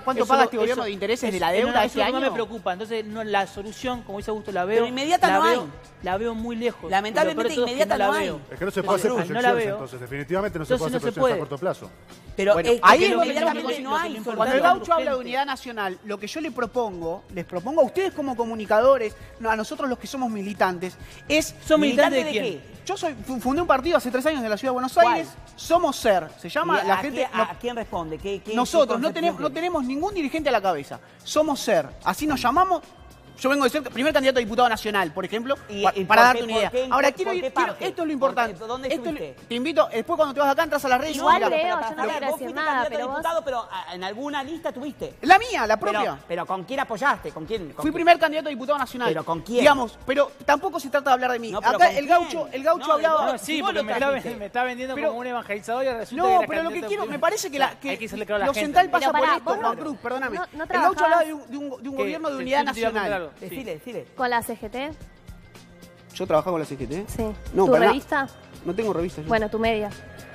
cuánto paga este gobierno de intereses de la deuda este año? No me preocupa. Entonces, la solución, como dice Augusto, la veo. Pero inmediata no hay. La veo muy lejos. Lamentablemente, inmediata no hay. Es que no se puede hacer proyecciones, entonces. Definitivamente no se puede hacer proyecciones a corto plazo. Pero ahí inmediatamente no hay. Cuando el Gaucho habla de unidad nacional, lo que yo les propongo a ustedes como comunicadores, a nosotros los que somos militantes, es... ¿Son militantes de qué? Yo fundé un partido hace 3 años en la Ciudad de Buenos Aires. Somos SER. Se llama la gente... ¿A quién responde? Nosotros no tenemos ningún dirigente a la cabeza. Somos SER. Así nos llamamos. Yo vengo de ser primer candidato a diputado nacional, por ejemplo, para darte una idea. Ahora, esto es lo importante. ¿Dónde estuviste? Te invito, después cuando te vas acá, entras a las redes. Igual Leo, yo no quiero decir nada, pero vos... pero en alguna lista tuviste. La mía, la propia. Pero ¿con quién apoyaste? ¿Con quién? Fui primer candidato a diputado nacional. ¿Pero con quién? Digamos, pero tampoco se trata de hablar de mí. Acá el gaucho hablaba... Sí, porque me está vendiendo como un evangelizador y resulta no, pero lo que quiero, me parece que lo central pasa por esto, Juan Cruz, perdóname. El gaucho hablaba de un gobierno de unidad nacional. Decile. ¿Con la CGT? ¿Yo trabajaba con la CGT? Sí. No, ¿tu revista? No tengo revista. Bueno, tu media.